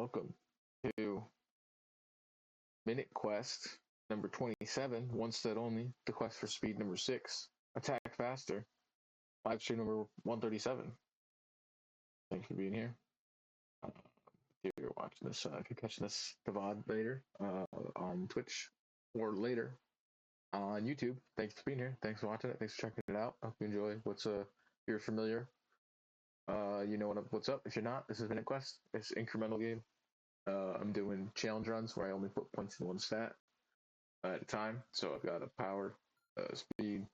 welcome to MinuteQuest number 27, one stat only, the quest for speed number 6, attack faster, live stream number 137. Thanks for being here. If you're watching this, if you're catching this VOD later on Twitch or later on YouTube, thanks for being here. Thanks for watching it. Thanks for checking it out. I hope you enjoy. If you're familiar, you know what's up. If you're not, this is MinuteQuest. It's an incremental game. I'm doing challenge runs where I only put points in one stat at a time. So I've got a power, speed,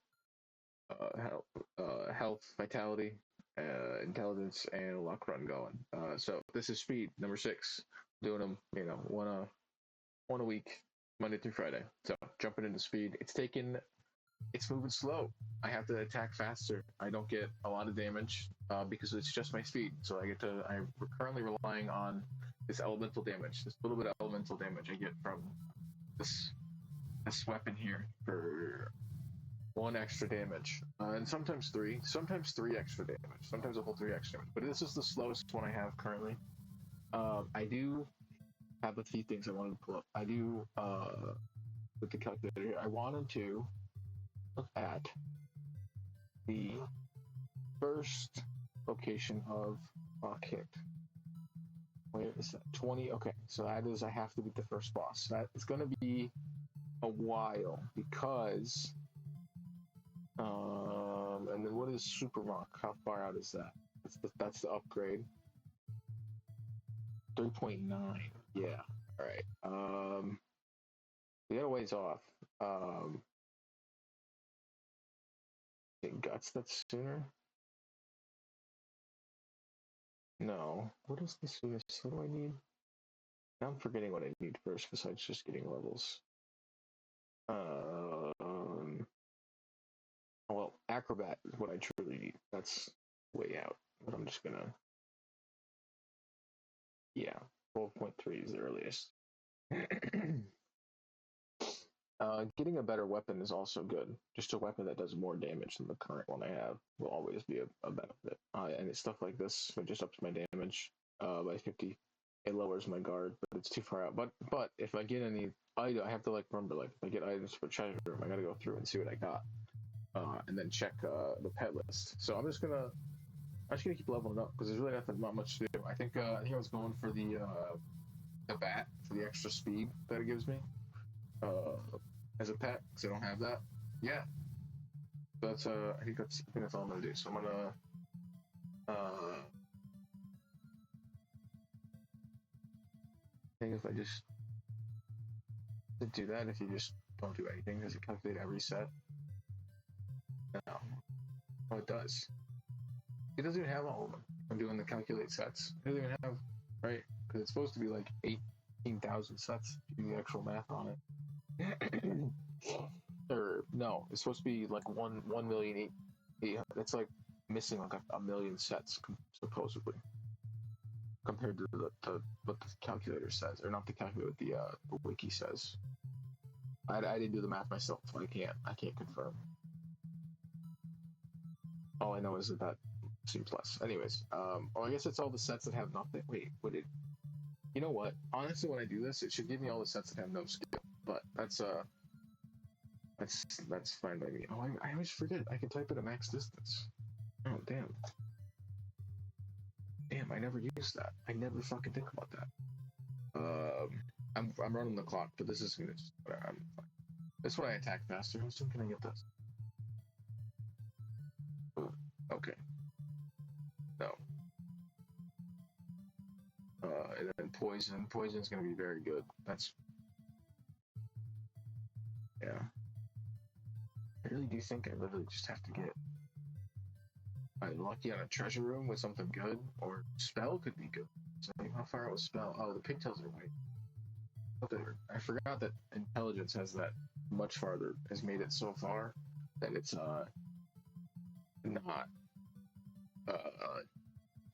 health, vitality, intelligence, and a luck run going. So this is speed number 6. Doing them, one a week, Monday through Friday. So jumping into speed. It's moving slow. I have to attack faster. I don't get a lot of damage because it's just my speed. So I'm currently relying on this elemental damage, this little bit of elemental damage I get from this weapon here for 1 extra damage, and sometimes 3 extra damage, sometimes a whole 3 extra damage. But this is the slowest one I have currently. I do have a few things I wanted to pull up. I do with the calculator here. I wanted to look at the first location of rock hit. Where is that? 20. Okay, so that is I have to beat the first boss. That is going to be a while because and then what is Super Rock? How far out is that? That's the upgrade. 3.9. Yeah. All right. We got a ways off. Guts, that's sooner. No. What is the soonest? What do I need? Now I'm forgetting what I need first besides just getting levels. Well, Acrobat is what I truly need. That's way out. But I'm just gonna... Yeah, 12.3 is the earliest. Getting a better weapon is also good. Just a weapon that does more damage than the current one I have will always be a benefit. And it's stuff like this, it just ups my damage by 50. It lowers my guard, but it's too far out. But if I get any item, I have to remember, if I get items for treasure room, I gotta go through and see what I got. And then check the pet list. So I'm just gonna keep leveling up because there's really not much to do. I think I was going for the bat for the extra speed that it gives me. As a pet, because I don't have that yet. But I think that's all I'm gonna do. So I'm gonna I think if I just do that, if you just don't do anything, does it calculate every set? No. Oh, it does. It doesn't even have all of them. I'm doing the calculate sets. It doesn't even have, right? Because it's supposed to be 18,000 sets if you do the actual math on it. Or no, it's supposed to be 1,000,008. It's missing a million sets supposedly, compared to what the calculator says, or not the calculator, the wiki says. I didn't do the math myself. So I can't confirm. All I know is that seems less. Anyways, I guess it's all the sets that have nothing. Wait, you know what? Honestly, when I do this, it should give me all the sets that have no skill. But that's fine by me. Oh, I always forget. I can type in a max distance. Oh, damn. Damn, I never used that. I never fucking think about that. I'm running the clock, but this is gonna just... I'm fine. This is why I attack faster. How soon can I get this? Oh, okay. No. And then poison. Poison's gonna be very good. That's... Yeah. I really do think I literally just have to get lucky on a treasure room with something good, or spell could be good. So how far out was spell? Oh, the pigtails are white. I forgot that intelligence has that much farther, has made it so far that it's not.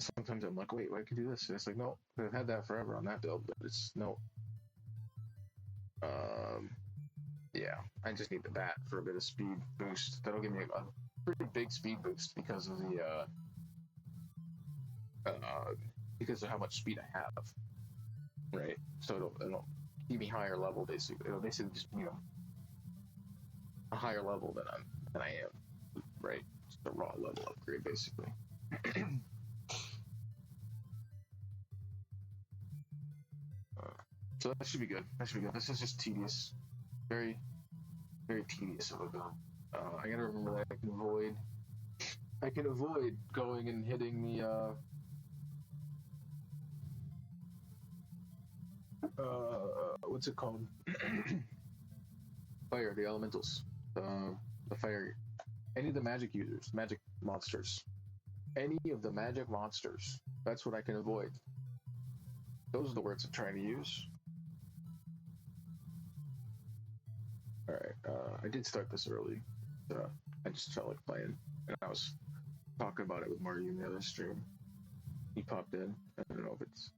Sometimes I'm like, wait, I could do this. And it's like, no, I've had that forever on that build, but it's no. Yeah, I just need the bat for a bit of speed boost. That'll give me a pretty big speed boost because of the because of how much speed I have. right? So it'll keep me higher level basically. It'll basically just a higher level than I am, right? Just a raw level upgrade basically. So that should be good. That should be good. This is just tedious, very very tedious of a build. I gotta remember that I can avoid going and hitting the what's it called? Fire, the elementals, the fire, any of the magic users, magic monsters, any of the magic monsters. That's what I can avoid. Those are the words I'm trying to use. All right, I did start this early. I just felt like playing, and I was talking about it with Marty in the other stream. He popped in. I don't know if it's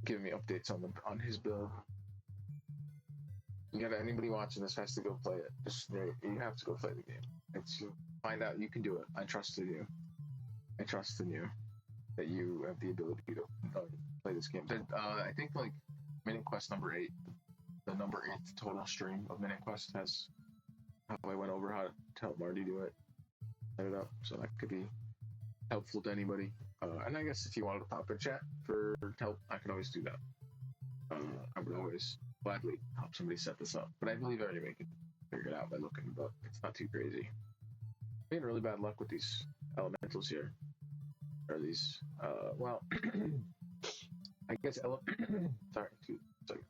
giving me updates on his build. You gotta, anybody watching this has to go play it. You have to go play the game. Find out you can do it. I trust in you. I trust in you that you have the ability to play this game. I think like MinuteQuest number 8, the number 8 total stream of MinuteQuest has how I went over how to help Marty do it, set it up, so that could be helpful to anybody. And I guess if you wanted to pop in chat for help, I can always do that. I would always gladly help somebody set this up, but I believe everybody can figure it out by looking, but it's not too crazy. We had really bad luck with these elementals here. Or these, well, I guess, sorry, 2 seconds.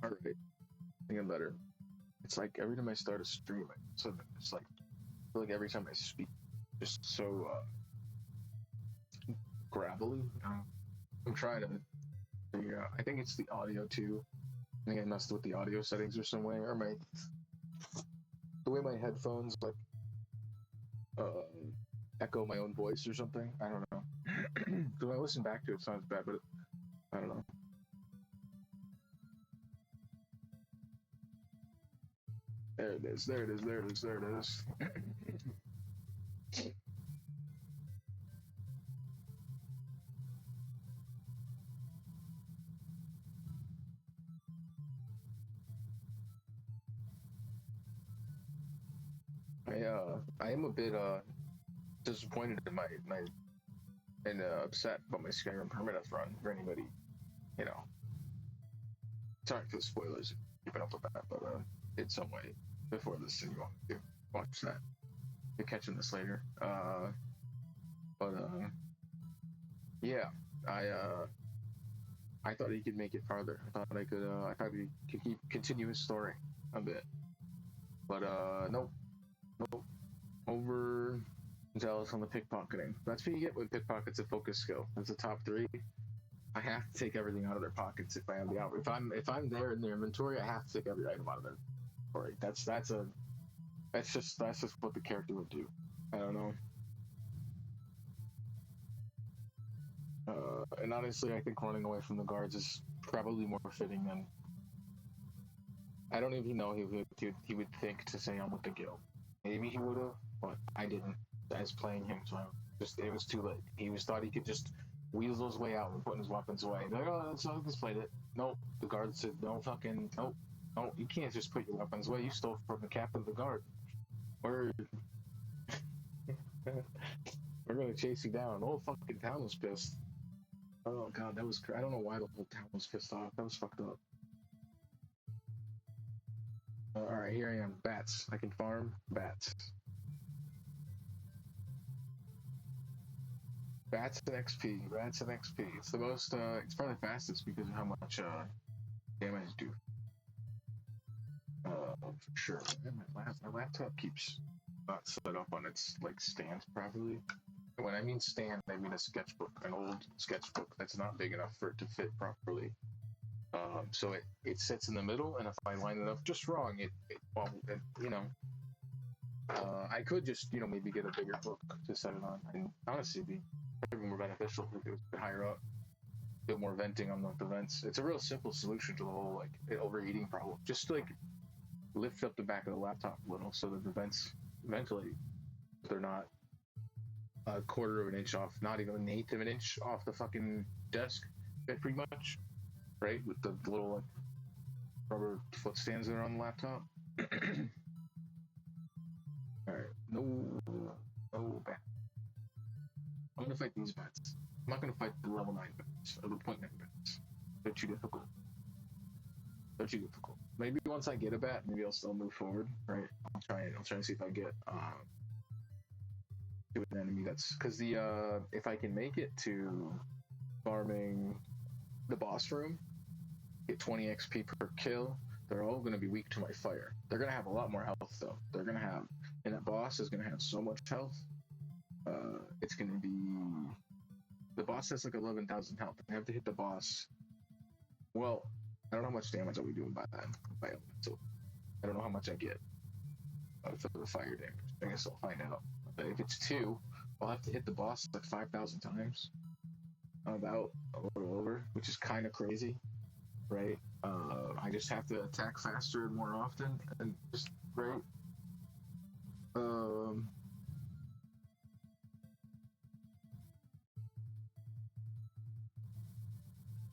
All right, I think I'm better. It's like every time I start a stream, it's like I feel like every time I speak, just so gravelly. I'm trying to figure out. I think it's the audio too. I think I messed with the audio settings or some way, or the way my headphones like echo my own voice or something. I don't know. Because when I listen back to it, it sounds bad, but I don't know. There it is. There it is. There it is. There it is. I am a bit disappointed in my and upset about my Skyrim permanent run. For anybody, you know, sorry for the spoilers. Keeping up with that, but in some way before this, and you want to watch that. You're catching this later. But yeah, I thought he could make it farther. I thought he could continue his story a bit. But nope. Over zealous on the pickpocketing. That's what you get with pickpockets. A focus skill. That's the top 3. I have to take everything out of their pockets if I have the outfit. If I'm there in their inventory, I have to take every item out of their inventory. That's just what the character would do. I don't know. And honestly, I think running away from the guards is probably more fitting than. I don't even know he would think to say I'm with the guild. Maybe he would have, but I didn't. As playing him, so it was too late. He thought he could just weasel his way out and putting his weapons away. Like, oh, that's how this played it. Nope. The guard said, no, fucking, nope. No, you can't just put your weapons away. You stole from the captain of the guard. We're gonna chase you down. The whole fucking town was pissed. Oh god, that was. I don't know why the whole town was pissed off. That was fucked up. All right, here I am. Bats. I can farm bats. Bats and XP. Bats and XP. It's the most. It's probably the fastest because of how much damage do. For sure. My laptop keeps not set up on its like stand properly. And when I mean stand, I mean a sketchbook, an old sketchbook that's not big enough for it to fit properly So it sits in the middle, and if I line it up just wrong, you know, I could just, you know, maybe get a bigger hook to set it on, and honestly, be probably more beneficial if it was a bit higher up, a bit more venting on the vents. It's a real simple solution to the whole like overheating problem. Just like lift up the back of the laptop a little so that the vents ventilate. They're not a quarter of an inch off, not even an eighth of an inch off the fucking desk, pretty much, right? With the little like rubber foot stands that are on the laptop. All right, no bat. I'm gonna fight these bats. I'm not gonna fight the level 9 bats or the .9 bats. They're too difficult. They're too difficult. Maybe once I get a bat, maybe I'll still move forward. Right? I'll try and see if I get to an enemy that's because the if I can make it to farming the boss room, get 20 XP per kill. They're all going to be weak to my fire. They're going to have a lot more health though. They're going to have, and that boss is going to have so much health. It's going to be, the boss has like 11,000 health. I have to hit the boss. Well, I don't know how much damage I'll be doing by that. By elemental. I don't know how much I get for the fire damage. I guess I'll find out. But if it's 2, I'll have to hit the boss like 5,000 times. About a little over, which is kind of crazy, right? I just have to attack faster and more often, and just right.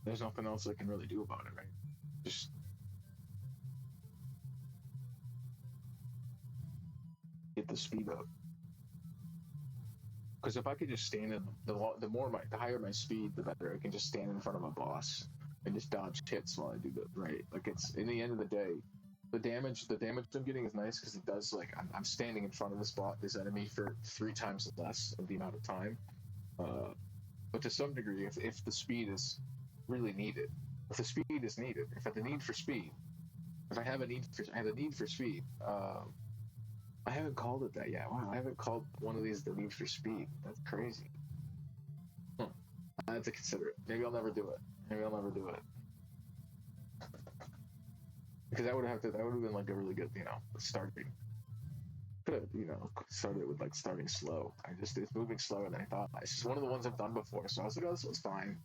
There's nothing else I can really do about it, right? Just get the speed up. Because if I could just stand in the higher my speed, the better. I can just stand in front of a boss and just dodge hits while I do that, right? Like it's in the end of the day, the damage I'm getting is nice because it does like I'm standing in front of this enemy for 3 times less of the amount of time. But to some degree, if the speed is really needed, if the speed is needed, if I have the need for speed, if I have a need for speed. I haven't called it that yet. Wow, I haven't called one of these the Need for Speed. That's crazy. I have to consider it. Maybe I'll never do it. Because that would have been like a really good, you know, starting. Could have, you know, started with like starting slow. It's moving slower than I thought. It's just one of the ones I've done before, so I was like, oh, this one's fine.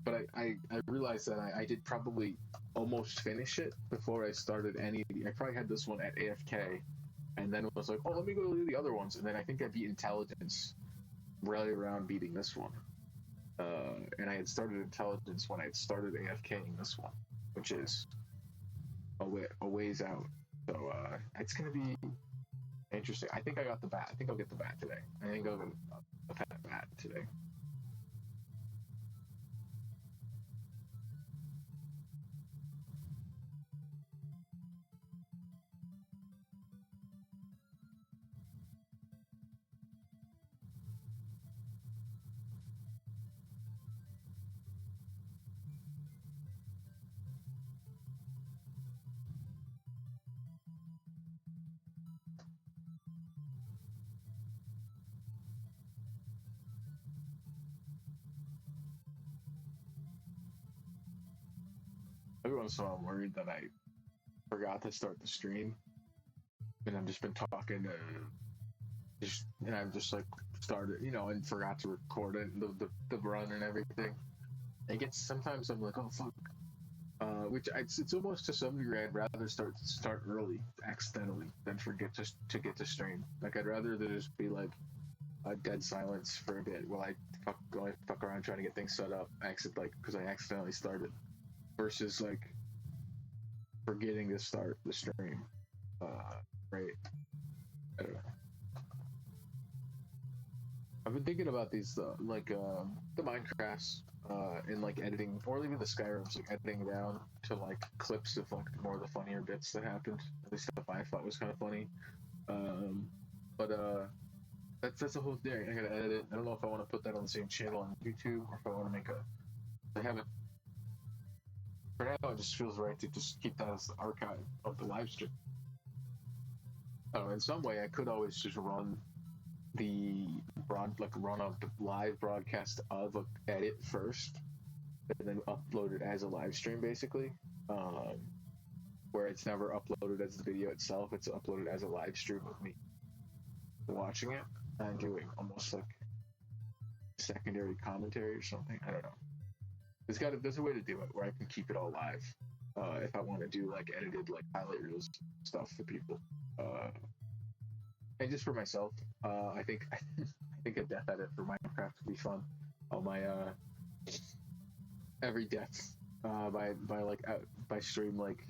But I realized that I did probably almost finish it before I started any. I probably had this one at AFK. And then it was like, oh, let me go do the other ones. And then I think I beat Intelligence right around beating this one. And I had started Intelligence when I had started AFKing this one, which is a ways out. So it's going to be interesting. I think I got the bat. I think I'll get the bat today. I think I'll get a pet bat today. Every once in a while, I'm worried that I forgot to start the stream, and I've just been talking and I've just like started, you know, and forgot to record it, the run and everything. It gets sometimes I'm like, oh fuck, which it's almost to some degree I'd rather start early accidentally than forget to get to stream. Like I'd rather there just be like a dead silence for a bit while I fuck around trying to get things set up, because I accidentally started, versus like forgetting to start the stream. Right. I don't know. I've been thinking about these like the Minecrafts in like editing, or even the Skyrims, like editing down to like clips of like more of the funnier bits that happened, at least stuff I thought was kind of funny. But that's a whole thing. I gotta edit it. I don't know if I want to put that on the same channel on YouTube or if I want to make I haven't. For now, it just feels right to just keep that as the archive of the live stream. In some way, I could always just run run a live broadcast of a edit first, and then uploaded as a live stream, basically. Um, where it's never uploaded as the video itself; it's uploaded as a live stream of me watching it and doing almost like secondary commentary or something. I don't know. There's a way to do it where I can keep it all live. If I want to do like edited like highlight reels stuff for people, and just for myself, I think I think a death edit for Minecraft would be fun. All my every death by stream like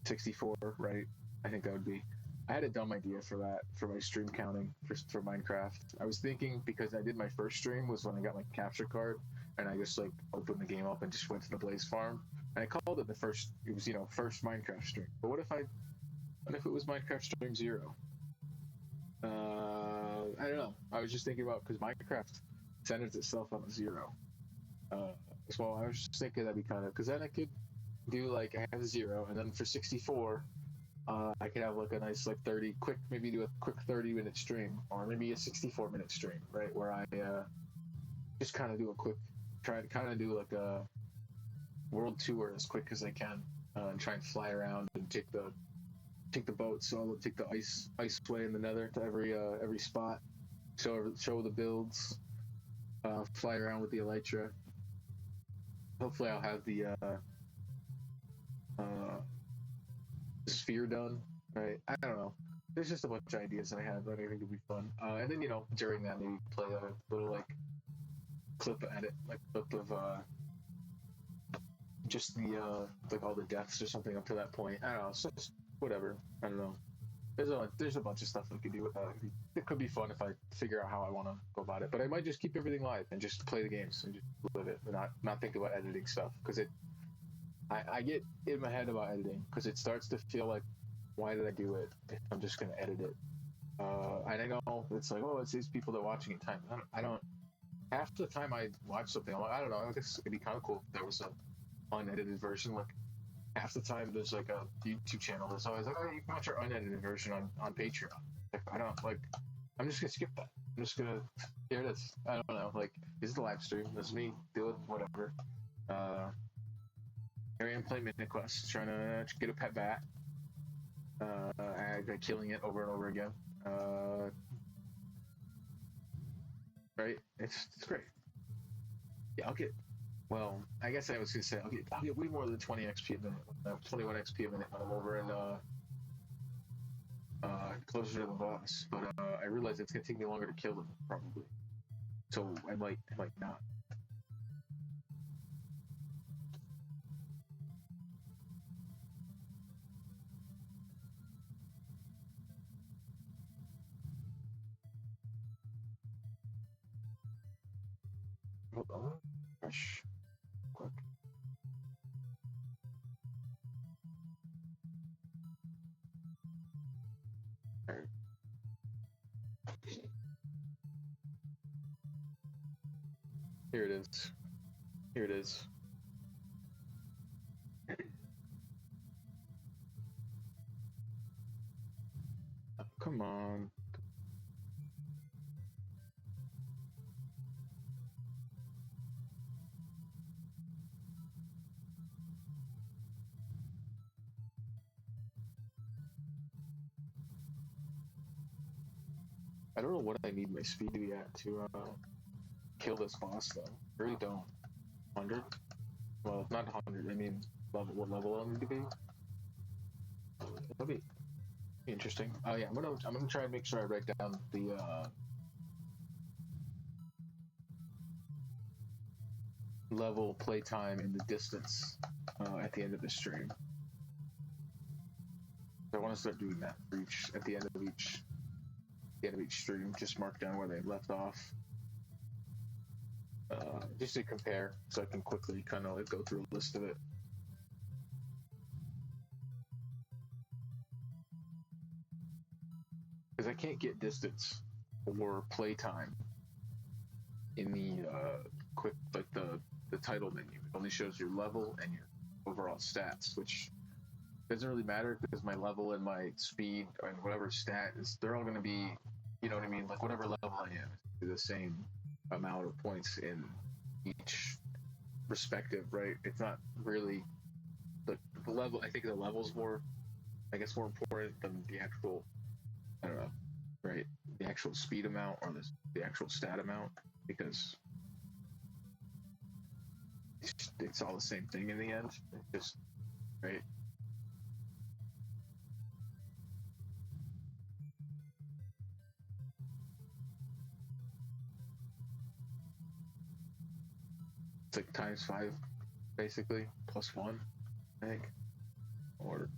64, right? I think that would be. I had a dumb idea for that for my stream counting for Minecraft. I was thinking because I did my first stream was when I got my capture card and I just like opened the game up and just went to the Blaze Farm and I called it the first. It was first Minecraft stream. But what if it was Minecraft stream 0? I don't know. I was just thinking about because Minecraft centers itself on a 0. So I was just thinking that'd be kind of because then I could do like I have a 0 and then for 64 I could have like a nice like 30 quick maybe do a quick 30-minute stream or maybe a 64-minute stream, right, where I just kind of do a quick try to kind of do like a world tour as quick as I can and try and fly around and take the boat, so I'll take the ice way in the nether to every spot, show the builds, fly around with the elytra. Hopefully I'll have the sphere done, right? I don't know. There's just a bunch of ideas that I have that I think would be fun. And then during that maybe play a little like clip edit, like clip of just the like all the deaths or something up to that point. I don't know. So just whatever. I don't know. There's a bunch of stuff I could do with that. It could be fun if I figure out how I want to go about it. But I might just keep everything live and just play the games and just live it, and not think about editing stuff because I get in my head about editing because it starts to feel like, why did I do it if I'm just going to edit it? And I know it's like, oh, it's these people that are watching it time. I don't half the time I watch something, I'm like, I don't know, I guess it'd be kind of cool if there was a unedited version. Like half the time there's like a YouTube channel that's always like, oh, you can watch our unedited version on Patreon. Like, I don't like, I'm just going to skip that. I'm just going to, here it is. I don't know. Like, this is the live stream. This is me doing whatever. Here I am playing MinuteQuest, trying to get a pet bat, killing it over and over again. Right? It's great. Yeah, well, I guess I was going to say, I'll get way more than 20 XP a minute, 21 XP a minute when I'm over and closer to the boss. But I realize it's going to take me longer to kill them, probably. So I might not. Hold on. Gosh. Quick. There. Here it is. Here it is. Oh, come on. I don't know what I need my speed to be at to kill this boss, though. I really don't. 100? Well, not 100. I mean, what level I need to be? That'll be interesting. Oh yeah, I'm gonna try and make sure I write down the level, playtime, and the distance at the end of the stream. So I want to start doing that for at the end of each stream. Just mark down where they left off, just to compare, so I can quickly kind of like go through a list of it. Because I can't get distance or playtime in the quick, like the title menu. It only shows your level and your overall stats, which doesn't really matter because my level and my speed and whatever stat is, they're all going to be, you know what I mean? Like whatever level I am, the same amount of points in each respective, right? It's not really the level. I think the level's more, I guess, more important than the actual, I don't know, right? The actual speed amount or the actual stat amount, because it's all the same thing in the end. It's just, right? It's like times 5, basically, plus 1, I think, or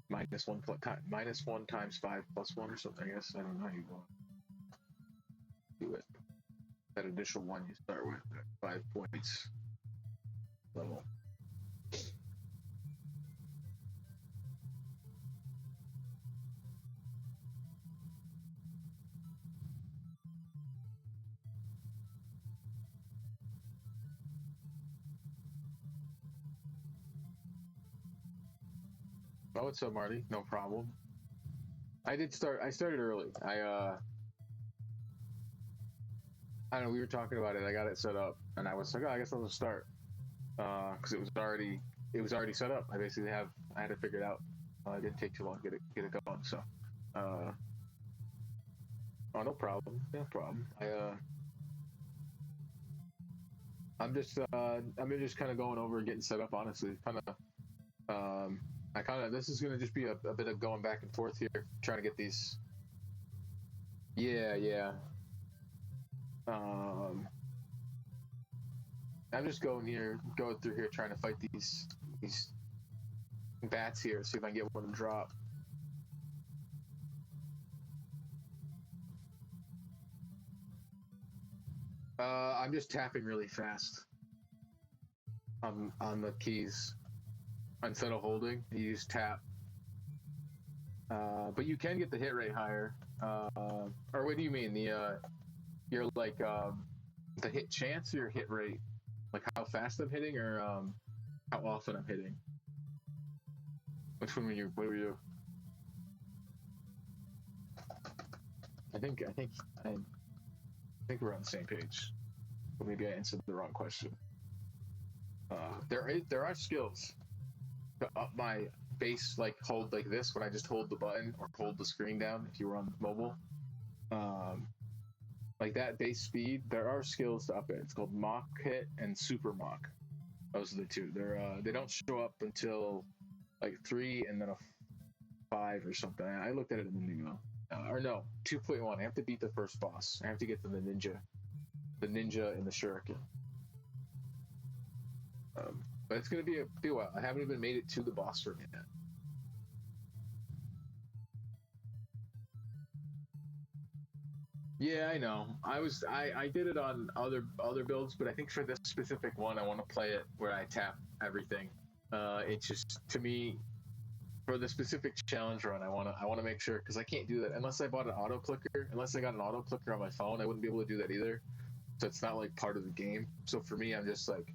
minus 1 times 5 plus 1 or something. I guess I don't know how you want to do it. That additional 1 you start with at 5 points level. Oh, what's up, Marty? No problem. I started early. I don't know, we were talking about it. I got it set up and I was like, oh, I guess I'll just start. Because it was already set up. I had to figure it out. It didn't take too long to get it going. So, oh, no problem. No problem. I'm just kind of going over and getting set up. Honestly, this is gonna just be a bit of going back and forth here, trying to get these. Yeah, yeah. I'm just going through here, trying to fight these bats here, see if I can get one to drop. I'm just tapping really fast on the keys instead of holding. You just tap, but you can get the hit rate higher. Or what do you mean? You're like the hit chance or your hit rate, like how fast I'm hitting or how often I'm hitting. Which one were you? What were you? I think we're on the same page. But maybe I answered the wrong question. There are skills to up my base, like hold like this when I just hold the button or hold the screen down if you were on mobile. Like that base speed, there are skills to up it. It's called mock hit and super mock. Those are the two. They don't show up until like 3 and then a 5 or something. I looked at it in the new or no, 2.1. I have to beat the first boss. I have to get to the ninja and the shuriken. But it's gonna be a while. I haven't even made it to the boss room yet. Yeah, I know. I did it on other builds, but I think for this specific one, I want to play it where I tap everything. It's just, to me, for the specific challenge run, I wanna make sure, because I can't do that unless I bought an auto clicker. Unless I got an auto clicker on my phone, I wouldn't be able to do that either. So it's not like part of the game. So for me, I'm just like,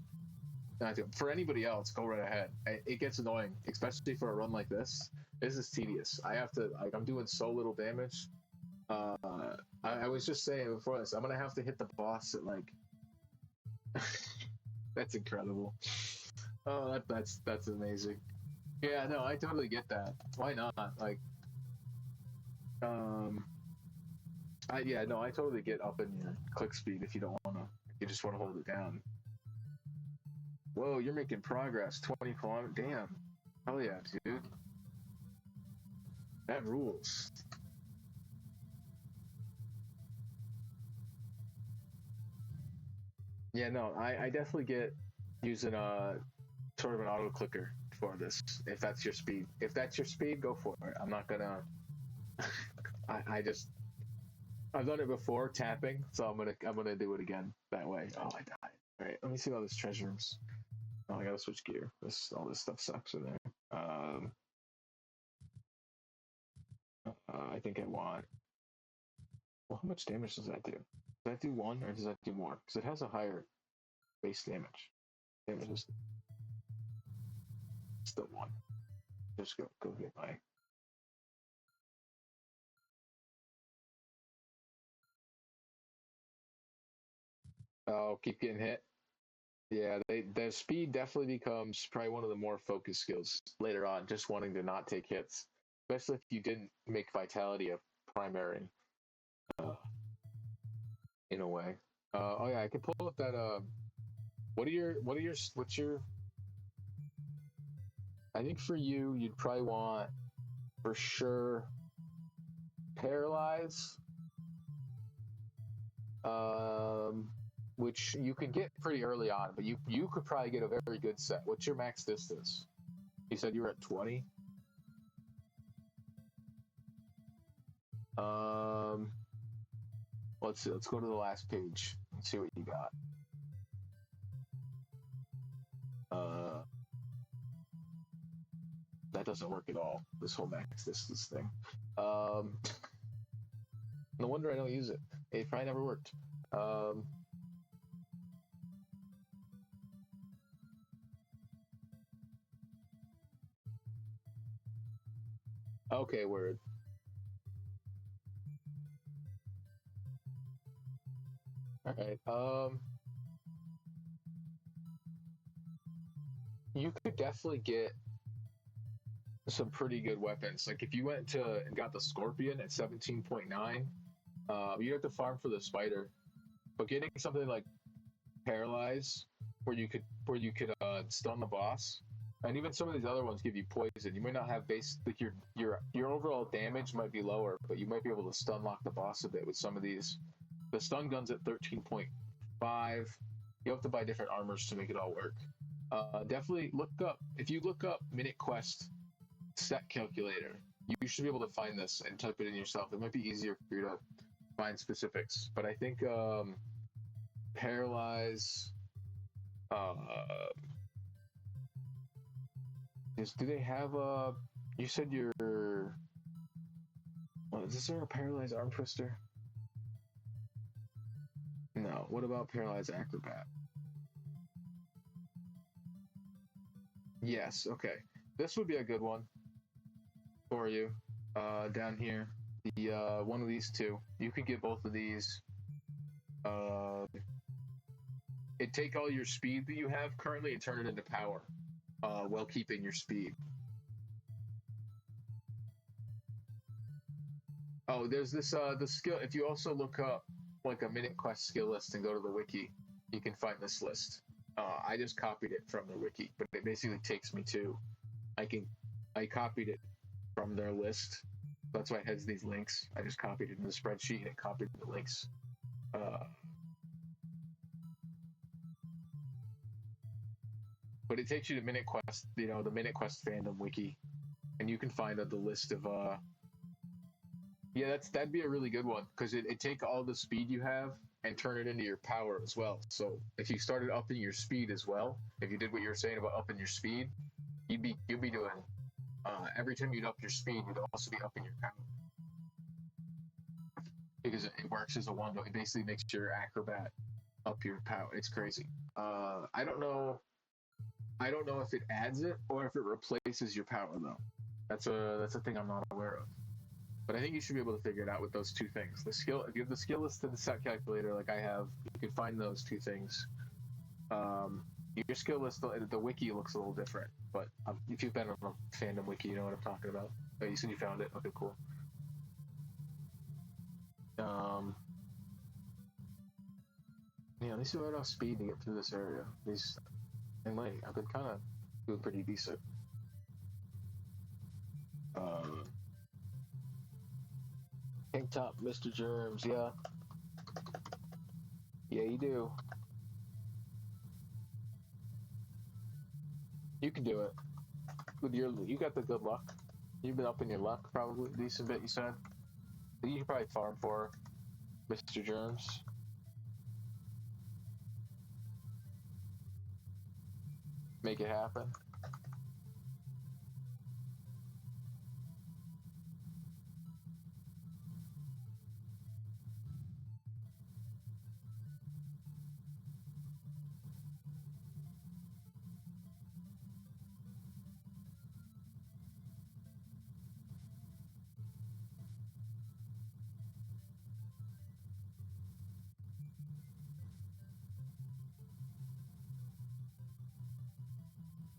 for anybody else, go right ahead. It gets annoying, especially for a run like this. This is tedious. I have to, like, I'm doing so little damage. Uh, I was just saying before this, I'm gonna have to hit the boss at like. That's incredible. Oh, that's amazing. Yeah, no, I totally get that. Why not? Like, um, yeah, no, I totally get up in your click speed if you don't wanna, you just wanna hold it down. Whoa, you're making progress. 20 kilometers. Damn. Hell yeah, dude. That rules. Yeah, no, I definitely get using a sort of an auto clicker for this. If that's your speed, go for it. I'm not gonna. I just I've done it before tapping, so I'm gonna do it again that way. Oh, I died. All right, let me see all this treasure rooms. Oh, I gotta switch gear. All this stuff sucks in there. I think I want. Well, how much damage does that do? Does that do 1 or does that do more? Because it has a higher base damage. Damage is still 1. Just go get my. Oh, keep getting hit. Yeah, their speed definitely becomes probably one of the more focused skills later on, just wanting to not take hits, especially if you didn't make vitality a primary, uh, in a way. Oh yeah, I can pull up that. What's your? I think for you, you'd probably want for sure paralyze, um, which you can get pretty early on, but you could probably get a very good set. What's your max distance? You said you were at 20. Um, let's see. Let's go to the last page and see what you got. Uh, that doesn't work at all. This whole max distance thing. Um, no wonder I don't use it. It probably never worked. Okay, word. All right. You could definitely get some pretty good weapons. Like if you went to and got the Scorpion at 17.9, you have to farm for the Spider. But getting something like Paralyze, where you could stun the boss, and even some of these other ones give you poison. You might not have base like your overall damage might be lower, but you might be able to stun lock the boss a bit with some of these. The stun gun's at 13.5. You have to buy different armors to make it all work. Definitely look up if you look up MinuteQuest set calculator. You should be able to find this and type it in yourself. It might be easier for you to find specifics, but I think paralyze. Uh, do they have a? You said you're. Well, is there a paralyzed arm twister? No. What about paralyzed acrobat? Yes. Okay. This would be a good one for you. Down here, the one of these two. You could get both of these. It take all your speed that you have currently and turn it into power, while keeping your speed. Oh, there's this the skill. If you also look up like a MinuteQuest skill list and go to the wiki, you can find this list. I just copied it from the wiki, but it basically takes me to. I can, I copied it from their list. That's why it has these links. I just copied it in the spreadsheet and it copied the links. Uh, but it takes you to MinuteQuest, the MinuteQuest fandom wiki, and you can find the list of yeah, that'd be a really good one because it take all the speed you have and turn it into your power as well. So if you started upping your speed as well, if you did what you were saying about upping your speed, you'd be doing every time you'd up your speed, you'd also be upping your power because it works as a one. It basically makes your acrobat up your power. It's crazy. I don't know. I don't know if it adds it or if it replaces your power though. That's a thing I'm not aware of. But I think you should be able to figure it out with those two things. The skill, if you have the skill list and the set calculator, like I have, you can find those two things. Your skill list, the wiki looks a little different, but if you've been on a fandom wiki, you know what I'm talking about. Oh, you said you found it. Okay, cool. Yeah, at least you have enough speed to get through this area. And like, I've been kind of doing pretty decent. Tank top, Mr. Germs, yeah. Yeah, you do. You can do it. You got the good luck. You've been up in your luck probably a decent bit. You said you can probably farm for Mr. Germs. Make it happen.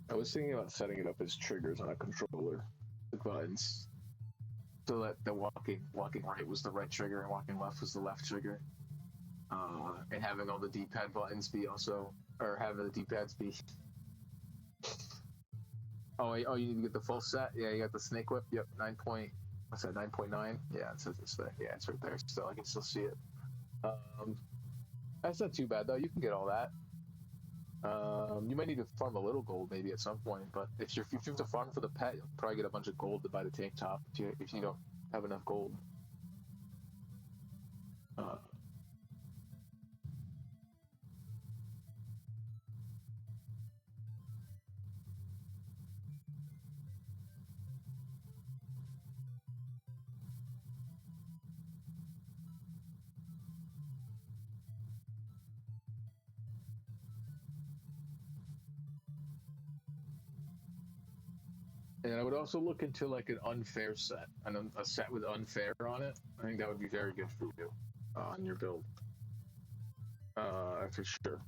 I was thinking about setting it up as triggers on a controller, the buttons, so that the walking right was the right trigger and walking left was the left trigger, and having all the D-pad buttons be also, or having the D-pads be. Oh, you need to get the full set. Yeah, you got the snake whip. Yep, 9. What's that? 9.9. Yeah, it says it's there. Yeah, it's right there. Still, I can still see it. That's not too bad though. You can get all that. You might need to farm a little gold maybe at some point, but if you have to farm for the pet, you'll probably get a bunch of gold to buy the tank top if you don't have enough gold. And I would also look into like an unfair set, a set with unfair on it. I think that would be very good for you on your build, for sure.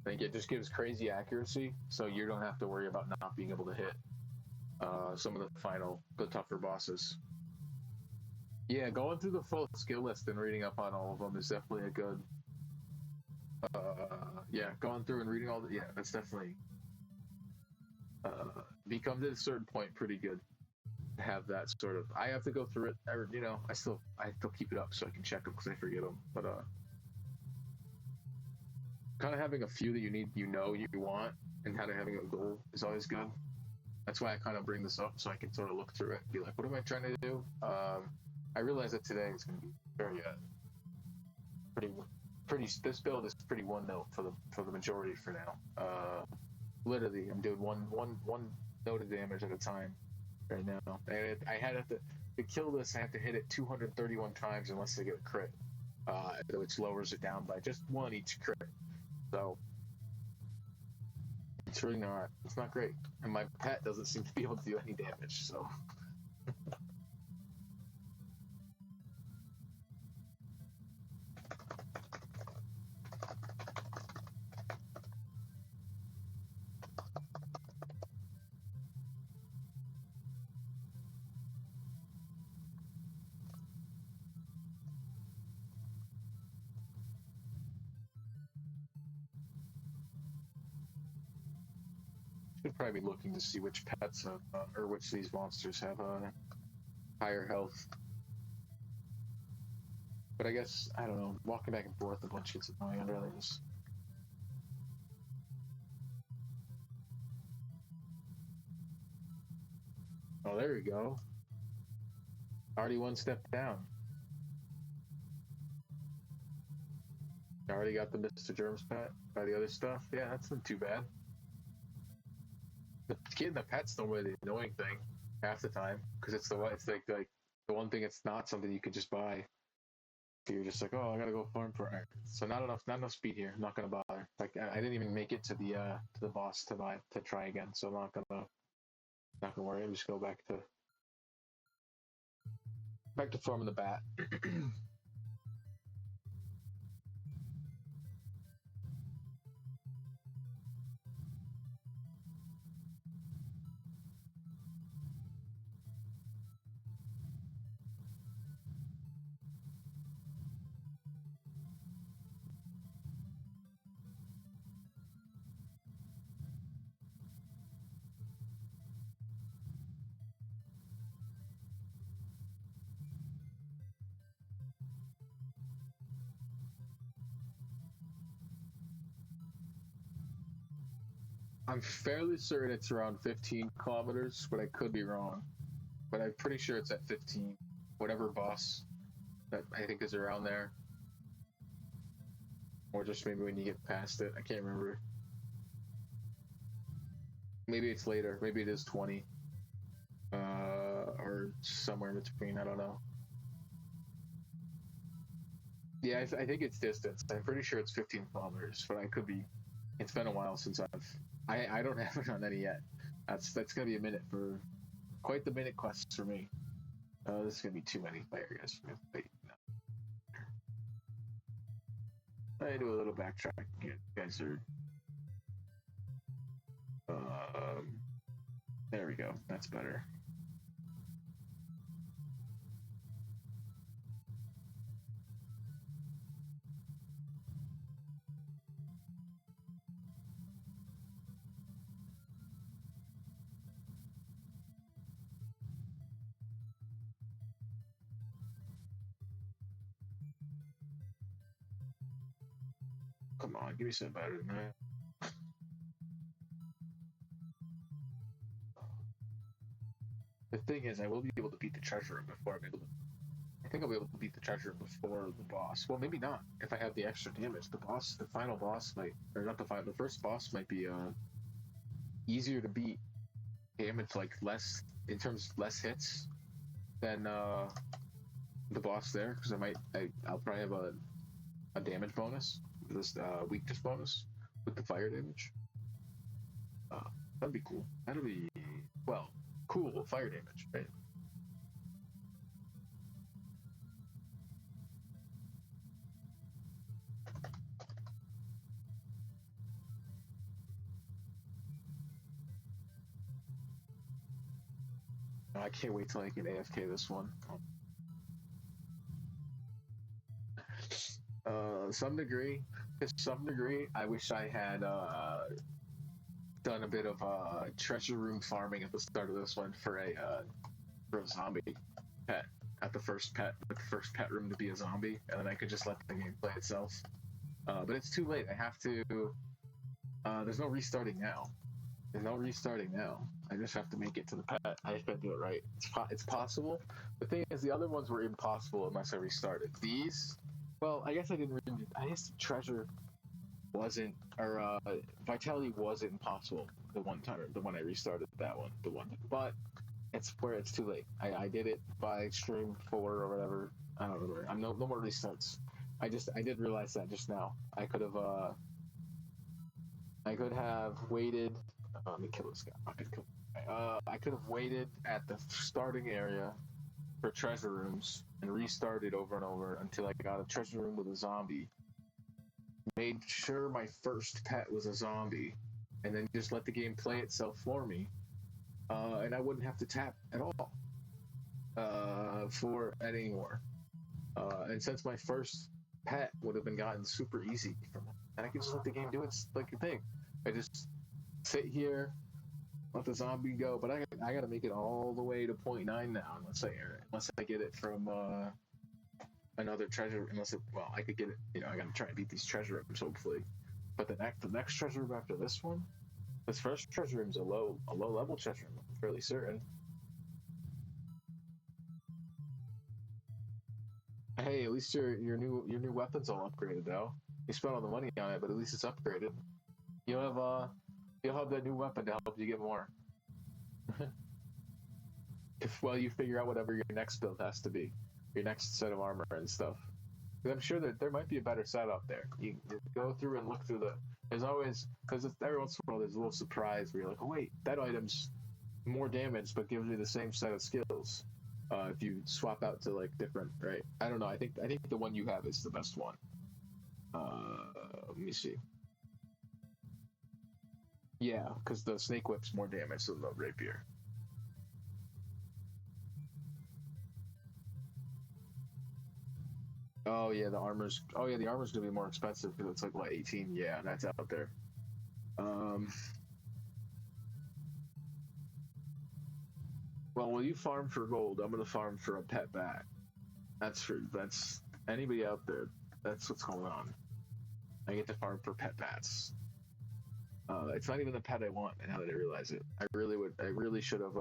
I think it just gives crazy accuracy, so you don't have to worry about not being able to hit some of the tougher bosses. Yeah, going through the full skill list and reading up on all of them is definitely a good. Yeah, going through and reading all the, yeah, that's definitely becomes at a certain point pretty good to have that sort of. I have to go through it. I still keep it up so I can check them because I forget them. But kind of having a few that you want, and kind of having a goal is always good. That's why I kind of bring this up so I can sort of look through it and be like, what am I trying to do? I realize that today is going to be very pretty. This build is pretty one note for the majority for now. Literally, I'm doing one note of damage at a time right now. And I had to kill this. I have to hit it 231 times unless I get a crit, which lowers it down by just one each crit. So it's really not. It's not great, and my pet doesn't seem to be able to do any damage. So. Should probably be looking to see which pets or which these monsters have higher health. But I guess I don't know. Walking back and forth a bunch gets annoying under this. Oh, there we go. Already one step down. I already got the Mr. Germs pet by the other stuff. Yeah, that's not too bad. The pet's not really the annoying thing half the time because it's like the one thing it's not something you can just buy. So you're just like, oh, I gotta go farm for it. So not enough speed here. I'm not gonna bother. Like I didn't even make it to the boss to try again. So I'm not gonna worry. I'm just go back to farming the bat. I'm fairly certain it's around 15 kilometers, but I could be wrong. But I'm pretty sure it's at 15. Whatever boss that I think is around there. Or just maybe when you get past it. I can't remember. Maybe it's later. Maybe it is 20. Or somewhere in between. I don't know. Yeah, I think it's distance. I'm pretty sure it's 15 kilometers, but I could be. It's been a while since I don't have it on any yet. That's gonna be a minute for quite the minute quests for me. This is gonna be too many areas for me. Wait, no. I do a little backtracking. You guys are. There we go. That's better. Come on, give me something better than that. The thing is, I will be able to beat the treasure room before I'm able to. I think I'll be able to beat the treasure room before the boss. Well, maybe not. If I have the extra damage, the final boss might, or not the final, the first boss might be easier to beat. Damage like less in terms of less hits than the boss there because I'll probably have a damage bonus, this weakness bonus with the fire damage. Uh, that'd be cool. That'll be well, cool fire damage, right? I can't wait till I can AFK this one. Some degree, to some degree, I wish I had done a bit of treasure room farming at the start of this one for a zombie pet at the first pet, like the first pet room to be a zombie, and then I could just let the game play itself. But it's too late. I have to. There's no restarting now. There's no restarting now. I just have to make it to the pet. I have to do it right. It's possible. The thing is, the other ones were impossible unless I restarted. These, well, I guess I didn't. I guess treasure wasn't, or vitality wasn't impossible the one time. The one I restarted that one. The one, but it's where it's too late. I did it by stream 4 or whatever. I don't remember. I'm no more restarts. I did realize that just now. I could have waited. Let me kill this guy. I could have waited at the starting area for treasure rooms and restarted over and over until I got a treasure room with a zombie. Made sure my first pet was a zombie, and then just let the game play itself for me, and I wouldn't have to tap at all for anymore. And since my first pet would have been gotten super easy from it, and I could just let the game do its like a thing. I just sit here, let the zombie go, but I gotta make it all the way to 0.9 now, unless I get it from another treasure. Well, I could get it. I gotta try and beat these treasure rooms hopefully. But the next treasure room after this one, this first treasure room's a low level treasure room. I'm fairly certain. Hey, at least your new weapon's all upgraded though. You spent all the money on it, but at least it's upgraded. You'll have that new weapon to help you get more. Well, you figure out whatever your next build has to be, your next set of armor and stuff. Because I'm sure that there might be a better setup there. You go through and look through there's always, because every once in a while there's a little surprise where you're like, oh wait, that item's more damage but gives me the same set of skills. If you swap out to like different, right? I don't know. I think the one you have is the best one. Let me see. Yeah, because the snake whip's more damage than the rapier. Oh yeah, the armor's gonna be more expensive because it's like what 18. Yeah, that's out there. Well, when you farm for gold, I'm gonna farm for a pet bat. That's anybody out there. That's what's going on. I get to farm for pet bats. It's not even the pet I want. Now that I realize it, I really should have.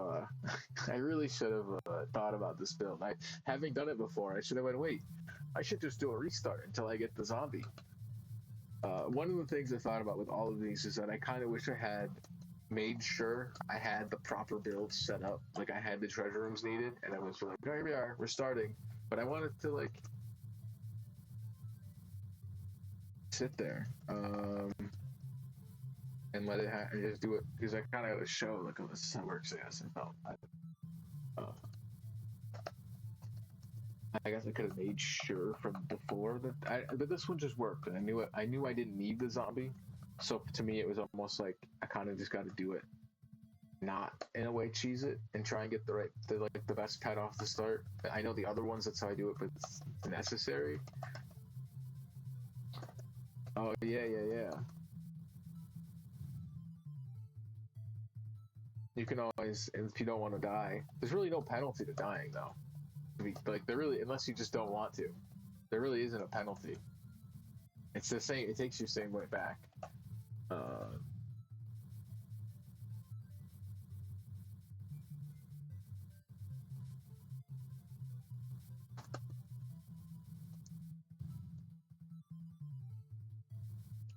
I really should have thought about this build. Having done it before, I should have went. Wait, I should just do a restart until I get the zombie. One of the things I thought about with all of these is that I kind of wish I had made sure I had the proper build set up. Like I had the treasure rooms needed, and I was like, oh, here we are, we're starting. But I wanted to like sit there and let it and just do it because I kind of got to show like, oh, this is how it works. I guess I guess I could have made sure from before but this one just worked, and I knew I didn't need the zombie, so to me it was almost like I kind of just got to do it. not in a way cheese it and try and get the best pet off the start. I know the other ones, that's how I do it, but it's necessary. Oh yeah, yeah, yeah. You can always, if you don't want to die, there's really no penalty to dying though. Like there really, unless you just don't want to, there really isn't a penalty. It's the same. It takes you the same way back. Uh,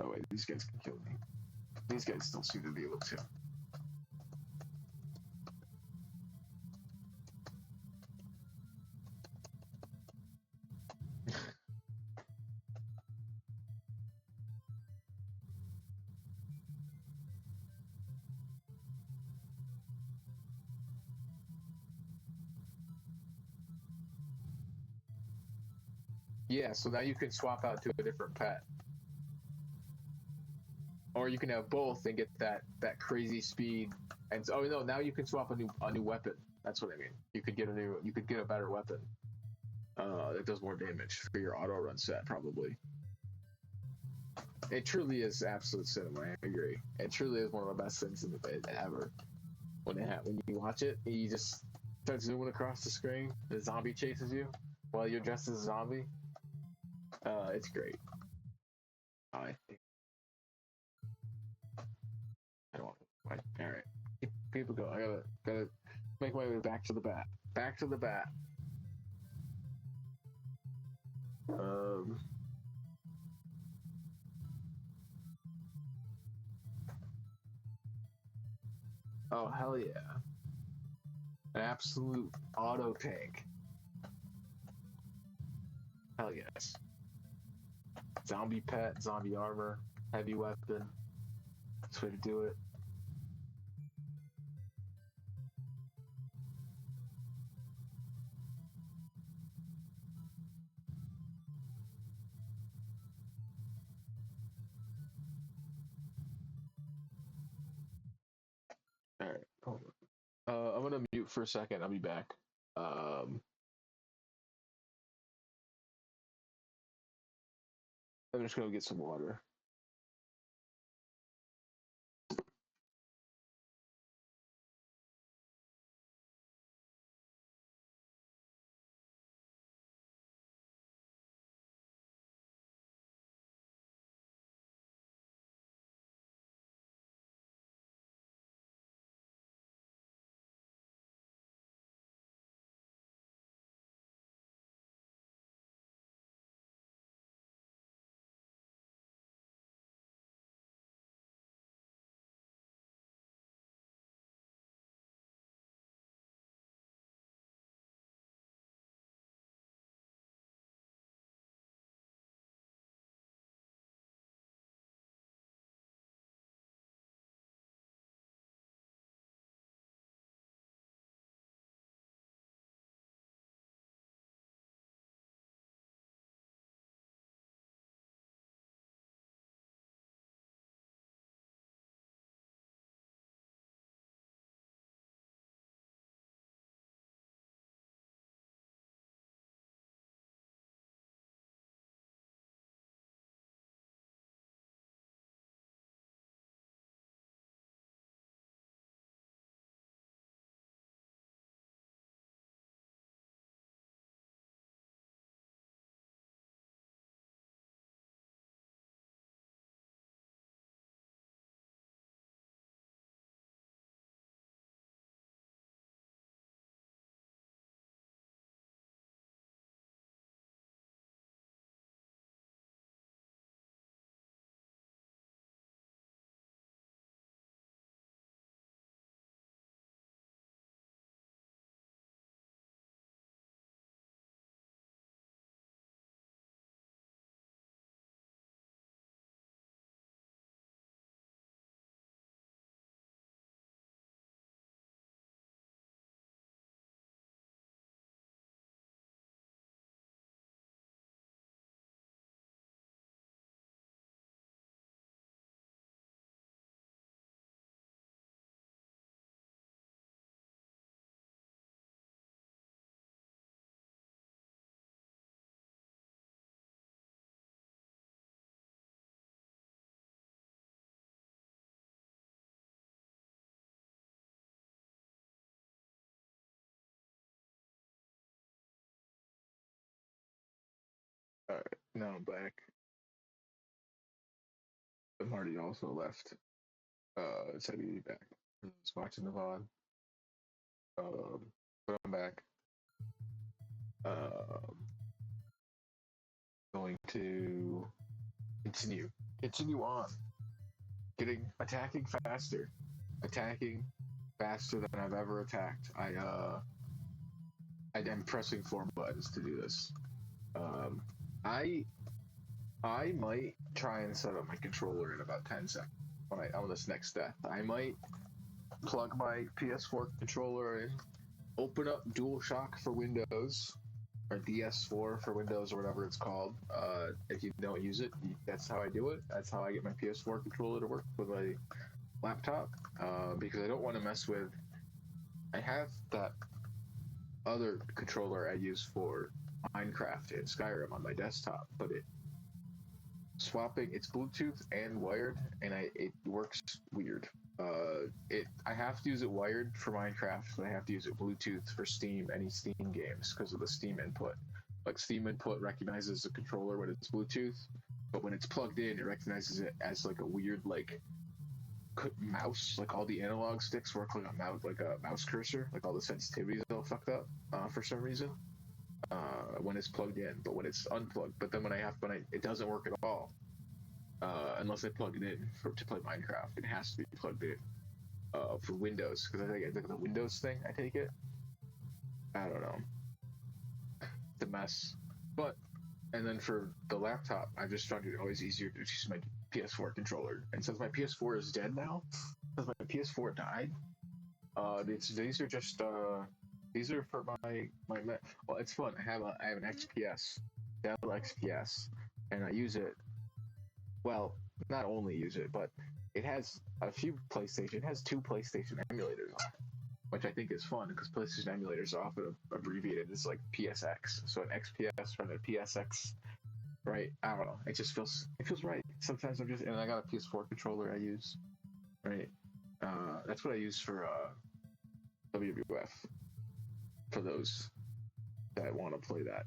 oh wait, these guys can kill me. These guys still seem to be able to. Yeah, so now you can swap out to a different pet, or you can have both and get that crazy speed. And oh no, now you can swap a new weapon. That's what I mean. You could get a better weapon that does more damage for your auto run set probably. It truly is absolute cinema. I agree. It truly is one of the best things in the ever. When you watch it, you just start zooming across the screen. The zombie chases you while you're dressed as a zombie. It's great. I think I don't. All right, keep people go. I gotta make my way back to the bat. Back to the bat. Um. Oh hell yeah! An absolute auto tank. Hell yes. Zombie pet, zombie armor, heavy weapon. That's the way to do it. All right. Hold on. I'm gonna mute for a second. I'll be back. Um, I'm just gonna get some water. Alright, now I'm back. Marty also left. So he'll be back. For those watching the VOD. But I'm back. Going to continue on. Attacking faster than I've ever attacked. I'm pressing 4 buttons to do this. I might try and set up my controller in about 10 seconds on this next step. I might plug my PS4 controller in, open up DualShock for Windows, or DS4 for Windows, or whatever it's called. If you don't use it, that's how I do it. That's how I get my PS4 controller to work with my laptop, because I don't want to mess with. I have that other controller I use for Minecraft and Skyrim on my desktop, but it's Bluetooth and wired, and it works weird. I have to use it wired for Minecraft, but I have to use it Bluetooth for any Steam games because of the Steam input. Like, Steam input recognizes the controller when it's Bluetooth, but when it's plugged in, it recognizes it as like a weird mouse. Like, all the analog sticks work like a mouse cursor. Like, all the sensitivities are all fucked up for some reason when it's plugged in, but when it's unplugged. But then it doesn't work at all unless I plug it in to play Minecraft. It has to be plugged in for Windows, because I think the Windows thing. I take it. I don't know. It's a mess. And then for the laptop, I've just found it always easier to use my PS4 controller. And since my PS4 is dead now, since my PS4 died, these are just these are for my. Well, it's fun. I have an XPS, Dell XPS, and I use it. Well, not only use it, but it has it has 2 PlayStation emulators on it, which I think is fun because PlayStation emulators are often abbreviated as like PSX. So an XPS from a PSX, right? I don't know. It feels right. Sometimes and I got a PS4 controller I use, right? That's what I use for WWF. For those that want to play that,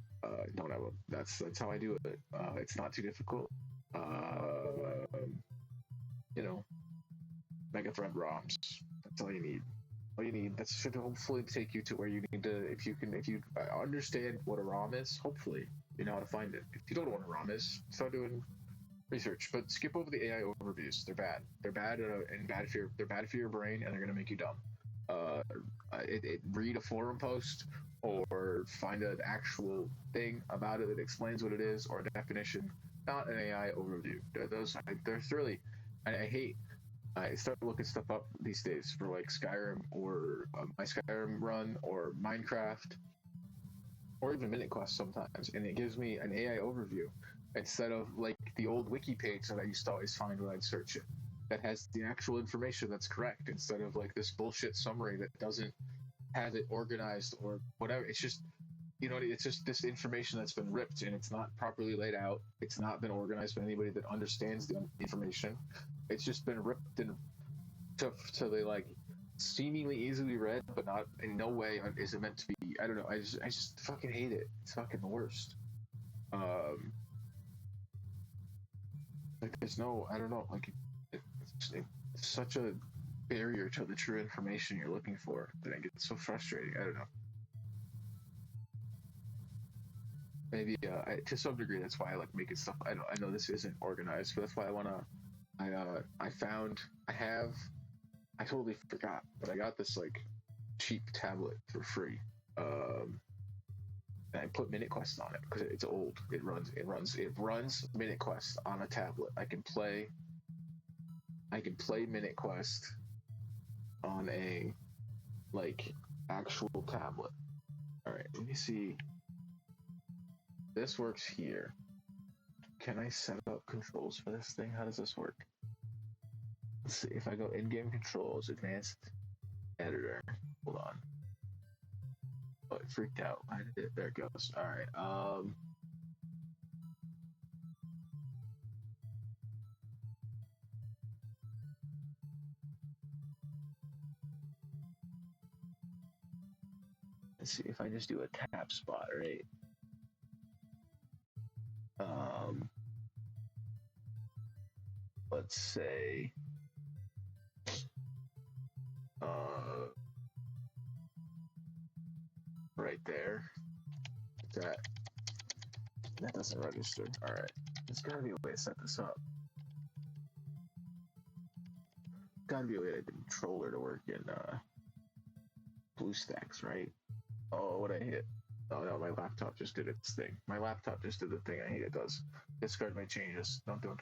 don't have that's how I do it. It's not too difficult. Megathread ROMs. That's all you need. That should hopefully take you to where you need to. If you understand what a ROM is, hopefully you know how to find it. If you don't know what a ROM is, start doing research. But skip over the AI overviews. They're bad. They're bad and bad for your brain, and they're gonna make you dumb. Read a forum post or find an actual thing about it that explains what it is, or a definition, not an AI overview. There's really, I hate. I start looking stuff up these days for like Skyrim or my Skyrim run or Minecraft or even MinuteQuest sometimes, and it gives me an AI overview instead of like the old wiki page that I used to always find when I'd search it, that has the actual information that's correct instead of like this bullshit summary that doesn't have it organized or whatever. It's just, it's just this information that's been ripped and it's not properly laid out. It's not been organized by anybody that understands the information. It's just been ripped and to the like seemingly easily read, but not in no way is it meant to be. I don't know. I just fucking hate it. It's fucking the worst. Like there's no, I don't know. Like it's such a barrier to the true information you're looking for that it gets so frustrating. I don't know. Maybe to some degree that's why I like making stuff. I know this isn't organized, but that's why I totally forgot, but I got this like cheap tablet for free. And I put MinuteQuest on it because it's old. It runs MinuteQuest on a tablet. I can play MinuteQuest on a like actual tablet. All right, let me see. This works here. Can I set up controls for this thing? How does this work? Let's see. If I go in-game controls, advanced editor. Hold on. Oh, it freaked out. There it goes. All right. Let's see if I just do a tap spot, right? let's say, right there. That doesn't register. All right, there's gotta be a way to set this up. Gotta be a way to get the controller to work in BlueStacks, right? Oh, what I hit? Oh no, my laptop just did its thing. My laptop just did the thing I hate it does. Discard my changes. Don't do it.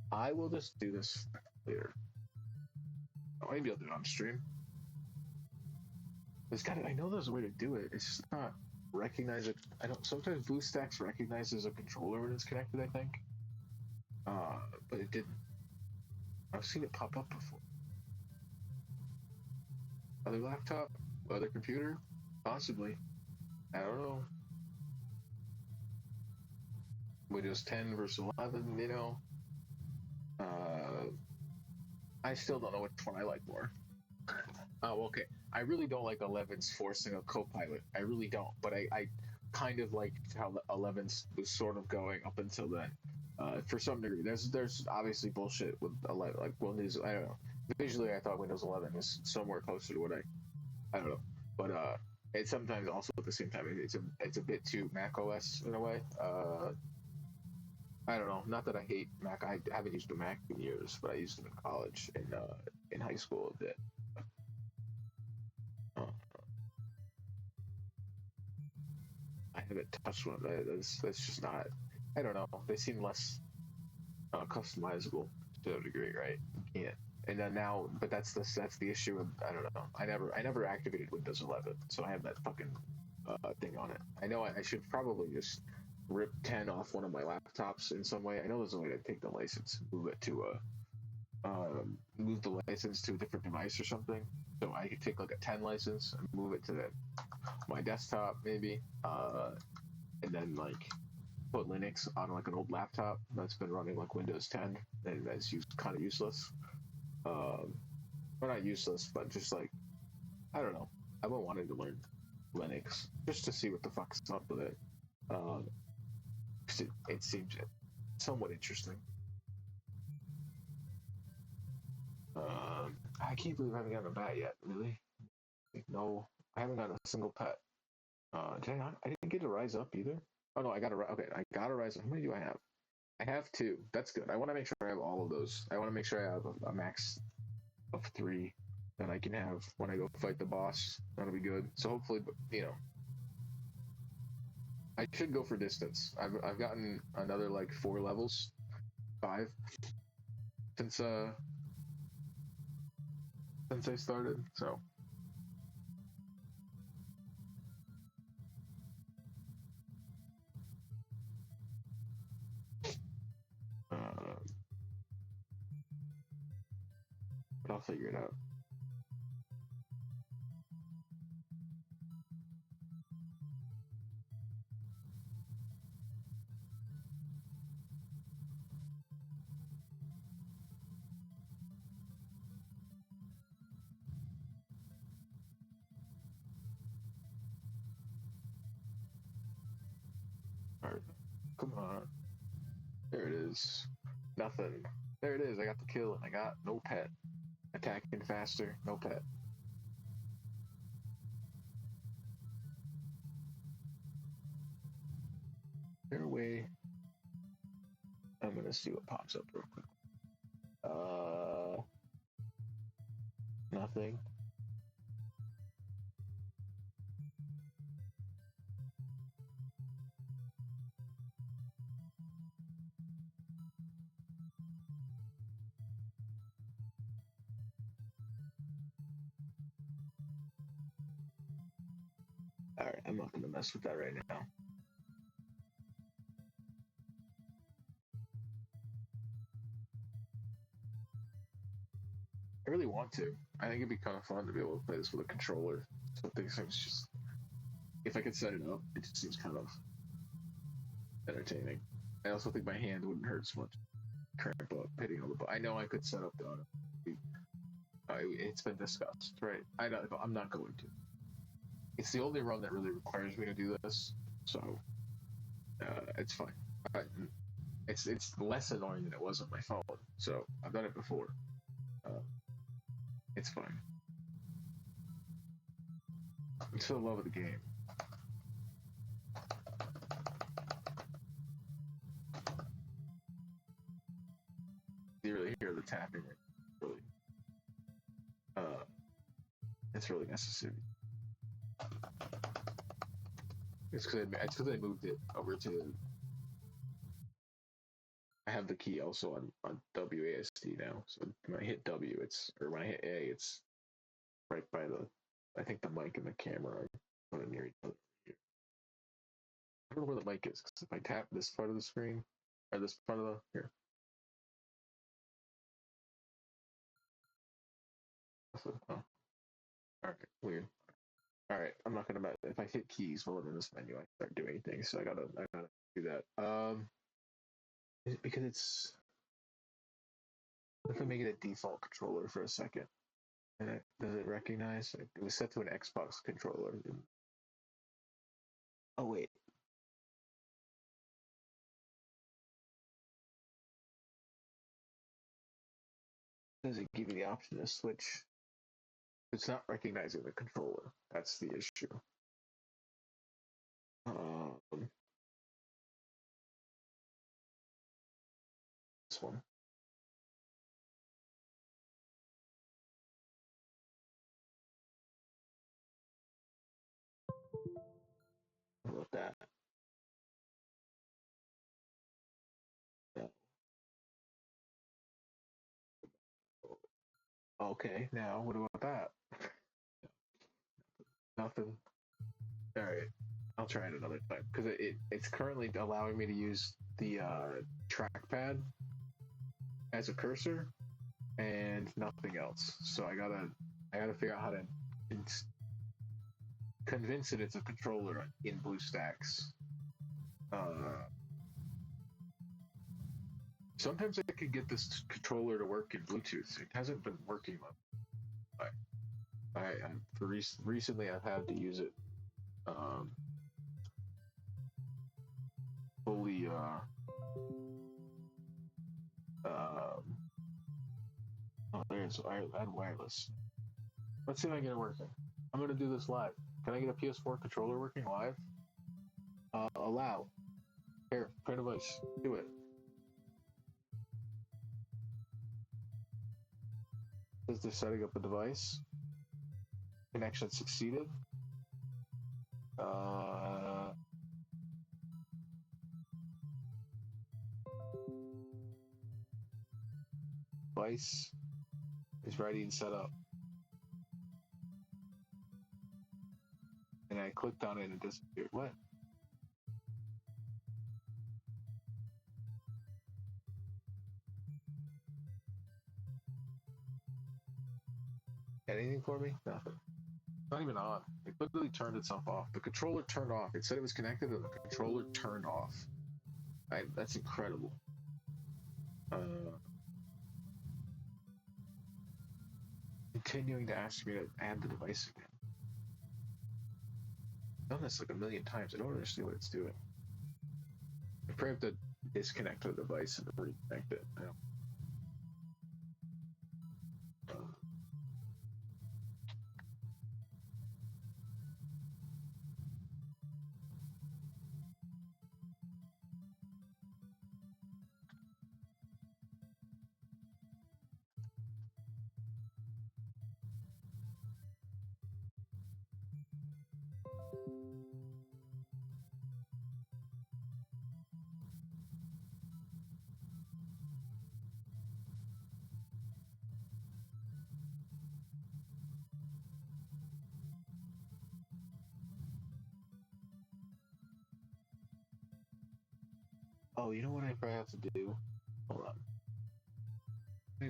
I will just do this later. Oh, maybe I'll do it on stream. I know there's a way to do it. It's just not recognize it. I don't. Sometimes BlueStacks recognizes a controller when it's connected. I think, but it didn't. I've seen it pop up before. Other laptop, other computer, possibly. I don't know. Windows 10 versus 11, you know. I still don't know which one I like more. Oh, okay. I really don't like 11's forcing a co-pilot. I really don't. But I kind of liked how the 11's was sort of going up until then. For some degree, there's obviously bullshit with 11. Like Windows, I don't know. Visually, I thought Windows 11 was somewhere closer to what I don't know. But it's sometimes also at the same time it's a bit too Mac OS in a way. I don't know. Not that I hate Mac. I haven't used a Mac in years, but I used them in college and in high school a bit. I haven't touched one. That's just not. I don't know. They seem less customizable to a degree, right? You can't. And then now, but that's the issue. With, I don't know. I never activated Windows 11, so I have that fucking thing on it. I know I should probably just rip 10 off one of my laptops in some way. I know there's a way to take the license, move it to move the license to a different device or something. So I could take like a 10 license and move it to my desktop maybe, and then like put Linux on like an old laptop that's been running like Windows 10 and that's kind of useless. Well, not useless, but just like I don't know. I've been wanting to learn Linux just to see what the fuck's up with it. It seems somewhat interesting. I can't believe I haven't gotten a bat yet. Really? No, I haven't got a single pet. I didn't get to rise up either. Oh no, I got to. Okay, I got to rise up. How many do I have? I have 2. That's good. I want to make sure I have all of those. I want to make sure I have a max of 3 that I can have when I go fight the boss. That'll be good. So hopefully, you know, I should go for distance. I've gotten another like 4 levels, 5 since I started. So. But I'll figure it out. All right. Come on. There it is. Nothing. There it is. I got the kill and I got no pet. Attacking faster, no pet. Airway. I'm gonna see what pops up real quick. Nothing. All right, I'm not gonna mess with that right now. I really want to. I think it'd be kind of fun to be able to play this with a controller. Something seems just. If I could set it up, it just seems kind of entertaining. I also think my hand wouldn't hurt so much. Cramp up, hitting all the. I know I could set up the auto. It's been discussed, right? I'm not going to. It's the only run that really requires me to do this. so it's fine. I, it's less annoying than it was on my phone. So I've done it before. Uh, it's fine. I'm still in love with the game. You really hear the tapping. Really, it's really necessary. It's because I moved it over to. I have the key also on WASD now. So when I hit W, when I hit A, it's right by the. I think the mic and the camera are kind of near each other. I don't know where the mic is because if I tap this part of the screen or this part of the here. Oh, all right, weird. All right, I'm not gonna. If I hit keys while I'm in this menu, I start doing anything. So I gotta do that. Because it's. If I make it a default controller for a second, and does it recognize? It was set to an Xbox controller. Oh wait, does it give you the option to switch? It's not recognizing the controller. That's the issue. Um, this one. How about that? No. Okay, now what about that? Nothing. All right, I'll try it another time because it's currently allowing me to use the trackpad as a cursor and nothing else. So I gotta figure out how to convince it it's a controller in BlueStacks. Sometimes I can get this controller to work in Bluetooth. It hasn't been working. Recently I've had to use it um, fully. Oh, there's add wireless. Let's see if I get it working. I'm gonna do this live. Can I get a PS4 controller working live? Allow. Here, print device. Do it. Says they're setting up a device. Connection succeeded. Device is ready and set up. And I clicked on it and it disappeared. What? Anything for me? Nothing. Not even on. It literally turned itself off. The controller turned off. It said it was connected, and the controller turned off. That's incredible. Continuing to ask me to add the device again. I've done this like a million times. I don't understand what it's doing. I probably have to disconnect the device and reconnect it. Oh, you know what I probably have to do? Hold on.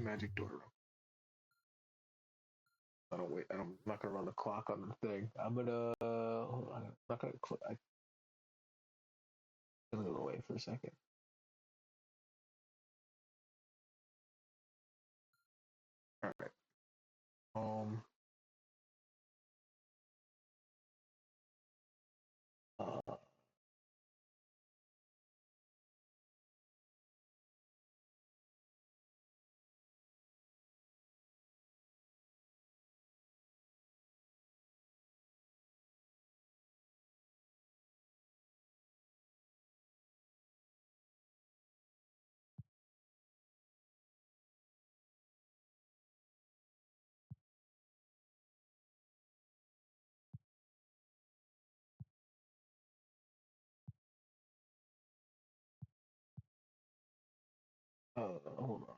Magic door. I don't wait. I'm not gonna run the clock on the thing. I'm gonna. Hold on. I'm not gonna. I'm gonna go away for a second. All right. Uh, Hold on.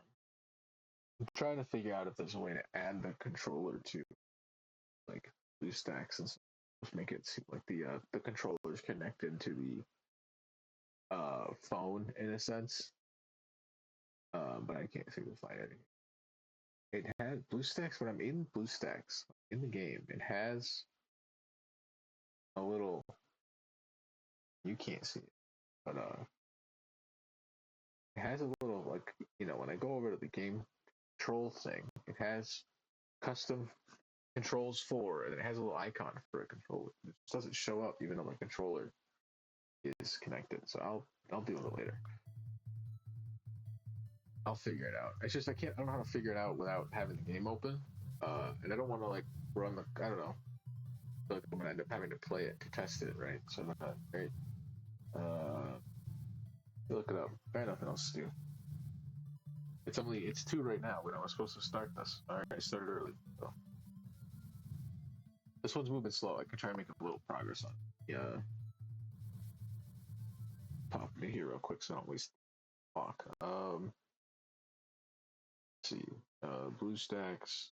I'm trying to figure out if there's a way to add the controller to like BlueStacks and stuff. Just make it seem like the controller is connected to the phone in a sense. But I can't seem to find anything. It has BlueStacks when I'm in BlueStacks in the game. It has a little. You can't see it, but it has a little like when I go over to the game control thing, it has custom controls for, and it has a little icon for a controller. It just doesn't show up even though my controller is connected. So I'll deal with it later. I'll figure it out. It's just I don't know how to figure it out without having the game open, and I don't want to like run the I don't know. I feel like I'm gonna end up having to play it to test it, right? So I'm not great. Look it up. I got nothing else to do. It's 2 right now when I was supposed to start this. All right, I started early. So. This one's moving slow. I can try and make a little progress on it. Yeah. Pop me here real quick so I don't waste talk. Let's see. BlueStacks.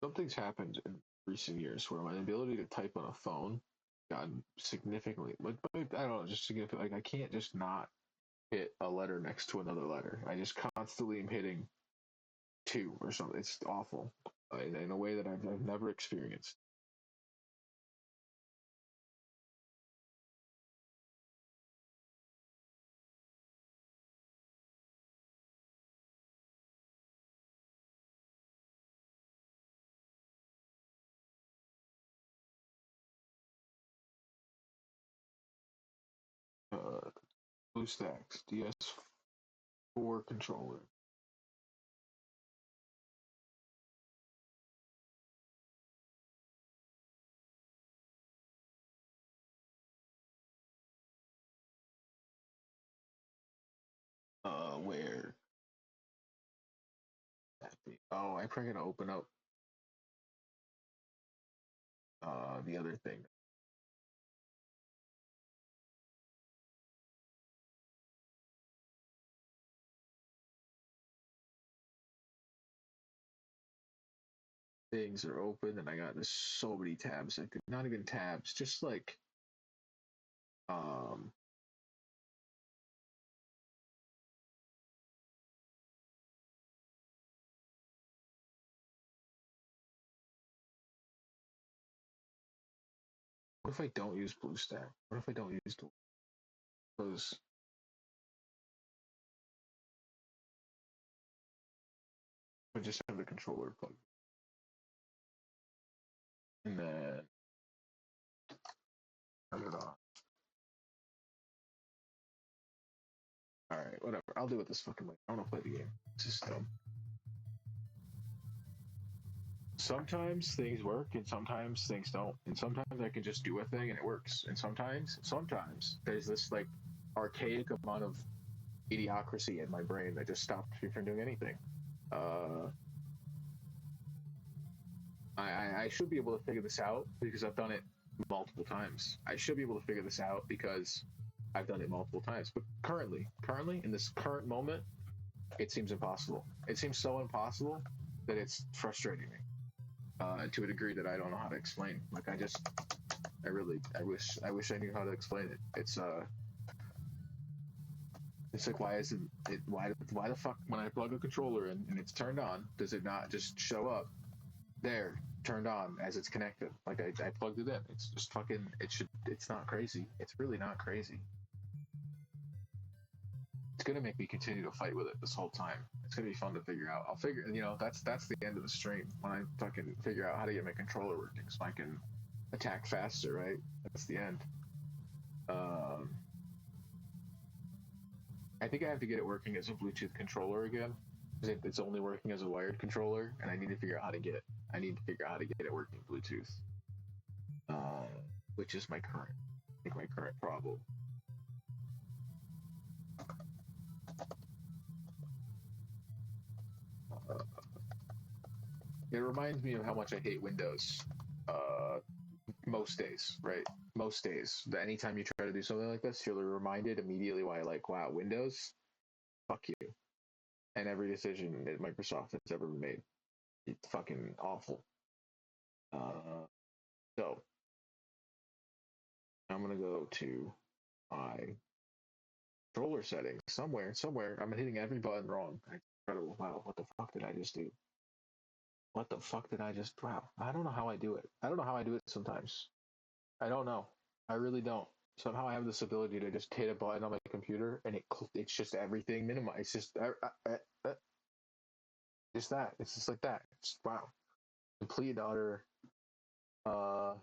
Something's happened in recent years where my ability to type on a phone gotten significantly like I don't know, just significant. Like I can't just not hit a letter next to another letter. I just constantly am hitting 2 or something. It's awful in a way that I've never experienced. Uh, BlueStacks DS4 controller. Where that be? Oh, I probably gotta open up the other thing. Things are open, and I got this so many tabs. Like not even tabs, just like um. What if I don't use BlueStack? What if I don't use those? I just have the controller plugged, and then turn it on. All right, whatever. I'll do it this fucking way. I want to play the game. It's just dumb. Sometimes things work, and sometimes things don't. And sometimes I can just do a thing and it works. And sometimes there's this like archaic amount of idiocracy in my brain that just stops me from doing anything. Uh, I should be able to figure this out because I've done it multiple times. I should be able to figure this out because I've done it multiple times. But currently, in this current moment, it seems impossible. It seems so impossible that it's frustrating me to a degree that I don't know how to explain. Like I wish I knew how to explain it. It's like why the fuck when I plug a controller in and it's turned on, does it not just show up there turned on as it's connected? Like I plugged it in. It's just fucking it's not crazy. It's really not crazy. It's gonna make me continue to fight with it this whole time. It's gonna be fun to figure out. I'll figure that's the end of the stream when I fucking figure out how to get my controller working so I can attack faster, right? That's the end. Um I think I have to get it working as a Bluetooth controller again. Because it's only working as a wired controller, and I need to figure out how to get it. I need to figure out how to get it working Bluetooth, which is my current problem. Uh, it reminds me of how much I hate Windows. Most days, right? most days. Anytime you try to do something like this, you're reminded immediately why, like, wow, Windows, fuck you. And every decision that Microsoft has ever made, it's fucking awful. So I'm gonna go to my controller settings somewhere. I'm hitting every button wrong. Incredible. Wow, what the fuck did I just do? What the fuck did I just? Wow, I don't know how I do it. I don't know how I do it sometimes. I don't know. I really don't. Somehow I have this ability to just hit a button on my computer and it's just everything minimized. It's just that. It's just like that. It's, wow, complete and utter uh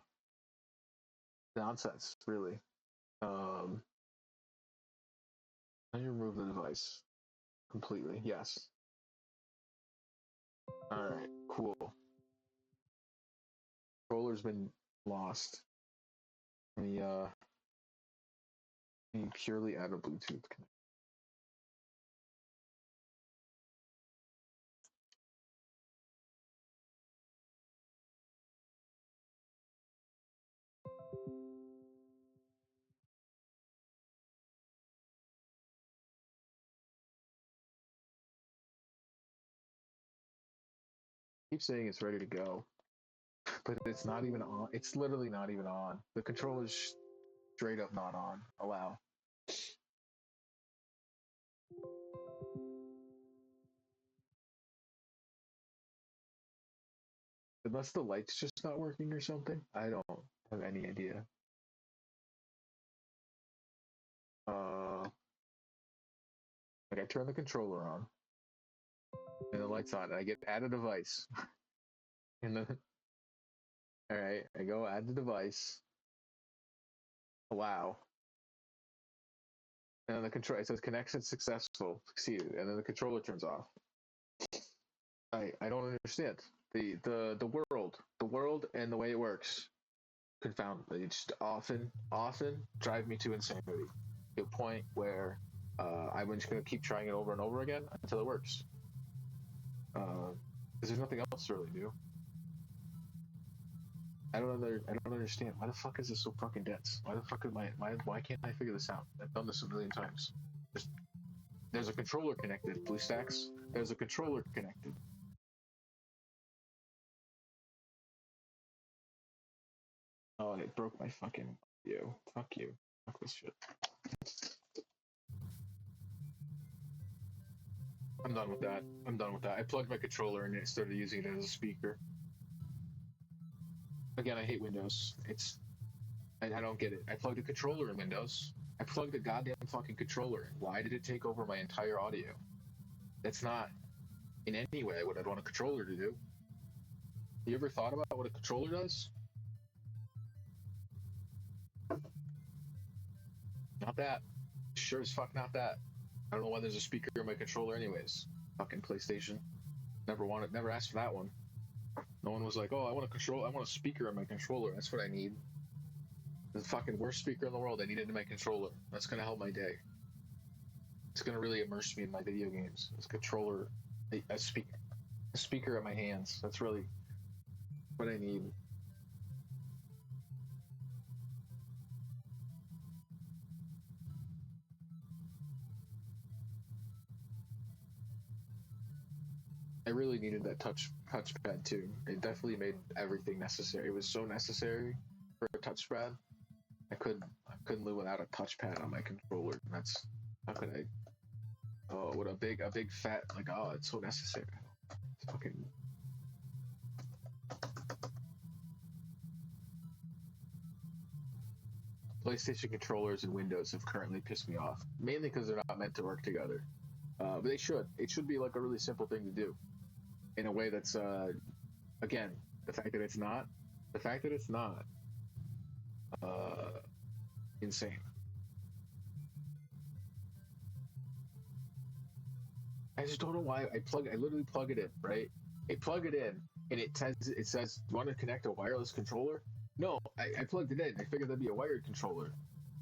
nonsense, really. Let me remove the device completely. Yes. All right. Cool. Controller's been lost. Let me purely add a Bluetooth connection. Keep saying it's ready to go, but it's not even on. It's literally not even on. The controller's straight up not on. Allow. Unless the light's just not working or something. I don't have any idea. Like I turn the controller on, and the light's on, and I get add a device. And then, all right, I go add the device. Allow. And then the control, it says connection successful, succeeded, and then the controller turns off. I don't understand the world and the way it works. Confound. It's often drive me to insanity. To a point where I'm just gonna keep trying it over and over again until it works. Because there's nothing else to really do. I don't understand. Why the fuck is this so fucking dense? Why the fuck am I? Why can't I figure this out? I've done this a million times. There's a controller connected. BlueStacks. There's a controller connected. Oh, and it broke my fucking audio. Fuck you. Fuck this shit. I'm done with that. I plugged my controller in and it started using it as a speaker. Again, I hate Windows. I don't get it. I plugged a controller in Windows. I plugged a goddamn fucking controller in. Why did it take over my entire audio? That's not in any way what I'd want a controller to do. You ever thought about what a controller does? Not that. Sure as fuck not that. I don't know why there's a speaker in my controller anyways. Fucking PlayStation. Never asked for that one. No one was like, oh, I want a speaker in my controller. That's what I need. The fucking worst speaker in the world I need it in my controller. That's gonna help my day. It's gonna really immerse me in my video games. It's a controller, a speaker at my hands. That's really what I need. I really needed that touchpad too. It definitely made everything necessary. It was so necessary for a touchpad. I couldn't live without a touchpad on my controller. That's how could I? Oh, what a big fat like. Oh, it's so necessary. It's fucking. PlayStation controllers and Windows have currently pissed me off, mainly because they're not meant to work together. But they should. It should be like a really simple thing to do, in a way that's again, the fact that it's not, insane. I just don't know why I literally plug it in, right? I plug it in and it says, do you want to connect a wireless controller? No, I plugged it in. I figured that'd be a wired controller.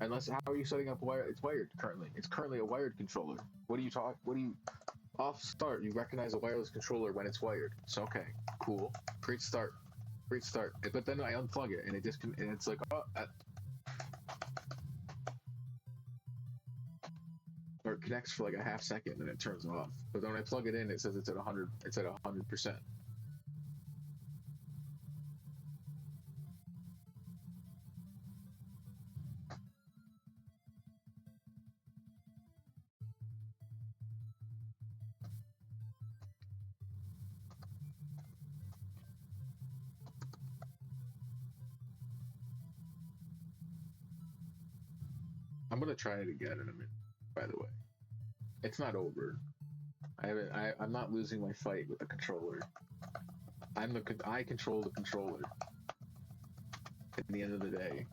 Unless, how are you setting up a wire? It's wired currently. It's currently a wired controller. What do you off start, you recognize a wireless controller when it's wired. So, okay, cool. Great start. But then I unplug it and it's like, oh, or it connects for like a half second and then it turns off. But then when I plug it in, it says it's at 100. It's at 100%. I'm gonna try it again in a minute. By the way, it's not over. I'm not losing my fight with the controller. I control the controller. At the end of the day,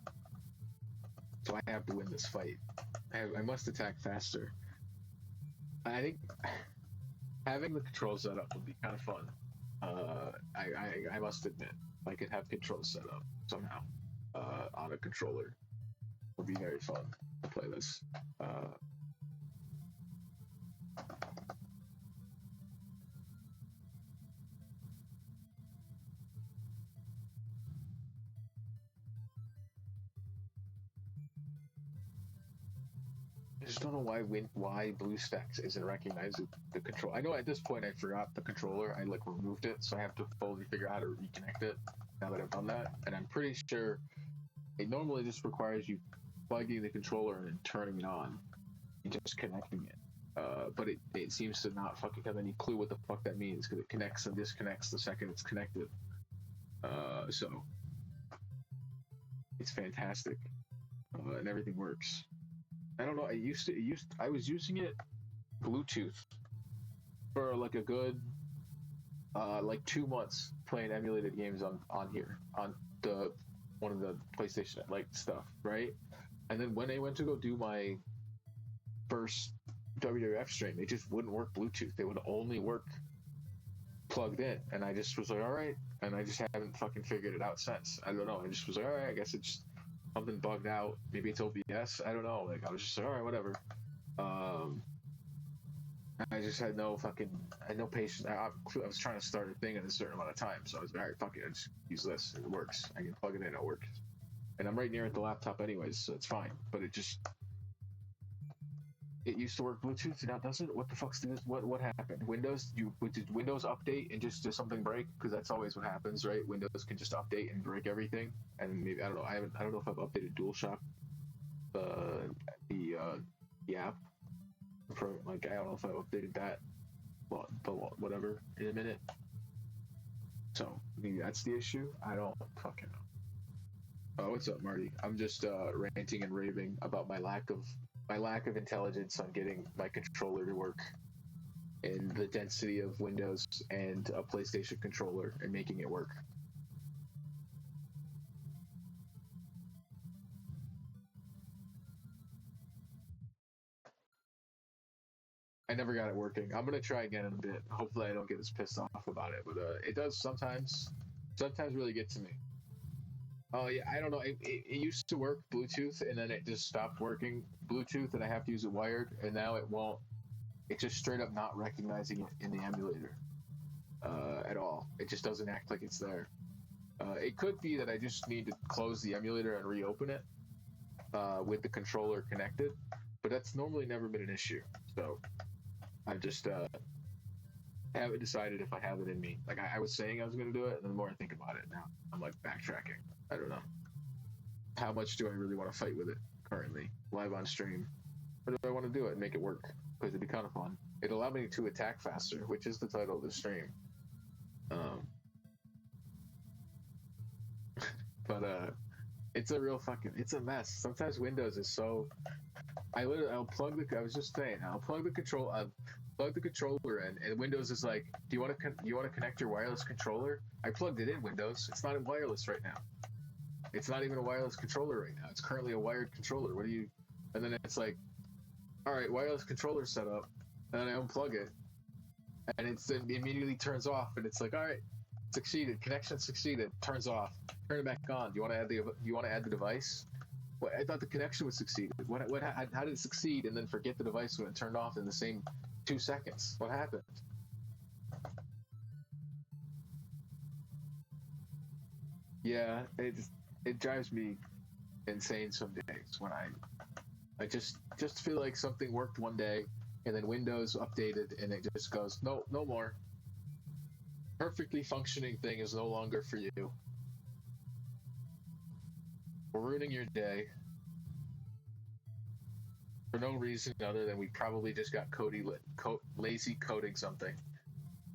so I have to win this fight. I must attack faster. I think having the controls set up would be kind of fun. I must admit, if I could have controls set up somehow on a controller, it would be very fun to play this. I just don't know why BlueStacks isn't recognizing the control. I know at this point I forgot the controller. I like removed it, so I have to fully figure out how to reconnect it now that I've done that. And I'm pretty sure it normally just requires you plugging the controller and then turning it on and just connecting it. But it seems to not fucking have any clue what the fuck that means because it connects and disconnects the second it's connected. So it's fantastic, and everything works. I don't know. I was using it Bluetooth for like a good like 2 months playing emulated games on here on the one of the PlayStation like stuff, right? And then when I went to go do my first WWF stream, it just wouldn't work Bluetooth. It would only work plugged in, and I just was like, all right. And I just haven't fucking figured it out since. I don't know. I just was like, all right. I guess it's something bugged out. Maybe it's OBS. I don't know. Like I was just like, all right, whatever. I just had no patience. I was trying to start a thing in a certain amount of time, so I was like, all right, fuck it. I just use this. It works. I can plug it in. It works. And I'm right near the laptop anyways, so it's fine. But it used to work Bluetooth, now doesn't. What the fuck's this? What happened? Did Windows update and just did something break? Because that's always what happens, right? Windows can just update and break everything. And maybe I don't know. I don't know if I've updated DualShock, the app. Like I don't know if I updated that. Well, whatever in a minute. So maybe that's the issue. I don't fucking know. Oh, what's up, Marty? I'm just ranting and raving about my lack of intelligence on getting my controller to work and the density of Windows and a PlayStation controller and making it work. I never got it working. I'm gonna try again in a bit. Hopefully I don't get as pissed off about it, but it does sometimes really get to me. Oh yeah, I don't know. It used to work Bluetooth, and then it just stopped working Bluetooth, and I have to use it wired, and now it won't. It's just straight up not recognizing it in the emulator at all. It just doesn't act like it's there. It could be that I just need to close the emulator and reopen it with the controller connected, but that's normally never been an issue. So I just haven't decided if I have it in me. Like I was saying I was going to do it, and the more I think about it now, I'm like backtracking. I don't know. How much do I really want to fight with it currently, live on stream? Or do I want to do it and make it work? Because it'd be kind of fun. It'd allow me to attack faster, which is the title of the stream. But it's a real it's a mess. Sometimes Windows is so. I'll plug the. I was just saying, I'll plug the controller in, and Windows is like, do you want to connect your wireless controller? I plugged it in Windows. It's not in wireless right now. It's not even a wireless controller right now. It's currently a wired controller. What do you? And then it's like, all right, wireless controller set up, and then I unplug it, and it immediately turns off, and it's like, all right, succeeded, connection succeeded, turns off, turn it back on. Do you want to add the device? Well, I thought the connection was succeeded. How did it succeed and then forget the device when it turned off in the same 2 seconds? What happened? Yeah, it drives me insane some days when I just just feel like something worked one day, and then Windows updated, and it just goes, no, no more. Perfectly functioning thing is no longer for you. We're ruining your day for no reason other than we probably just got lazy coding something.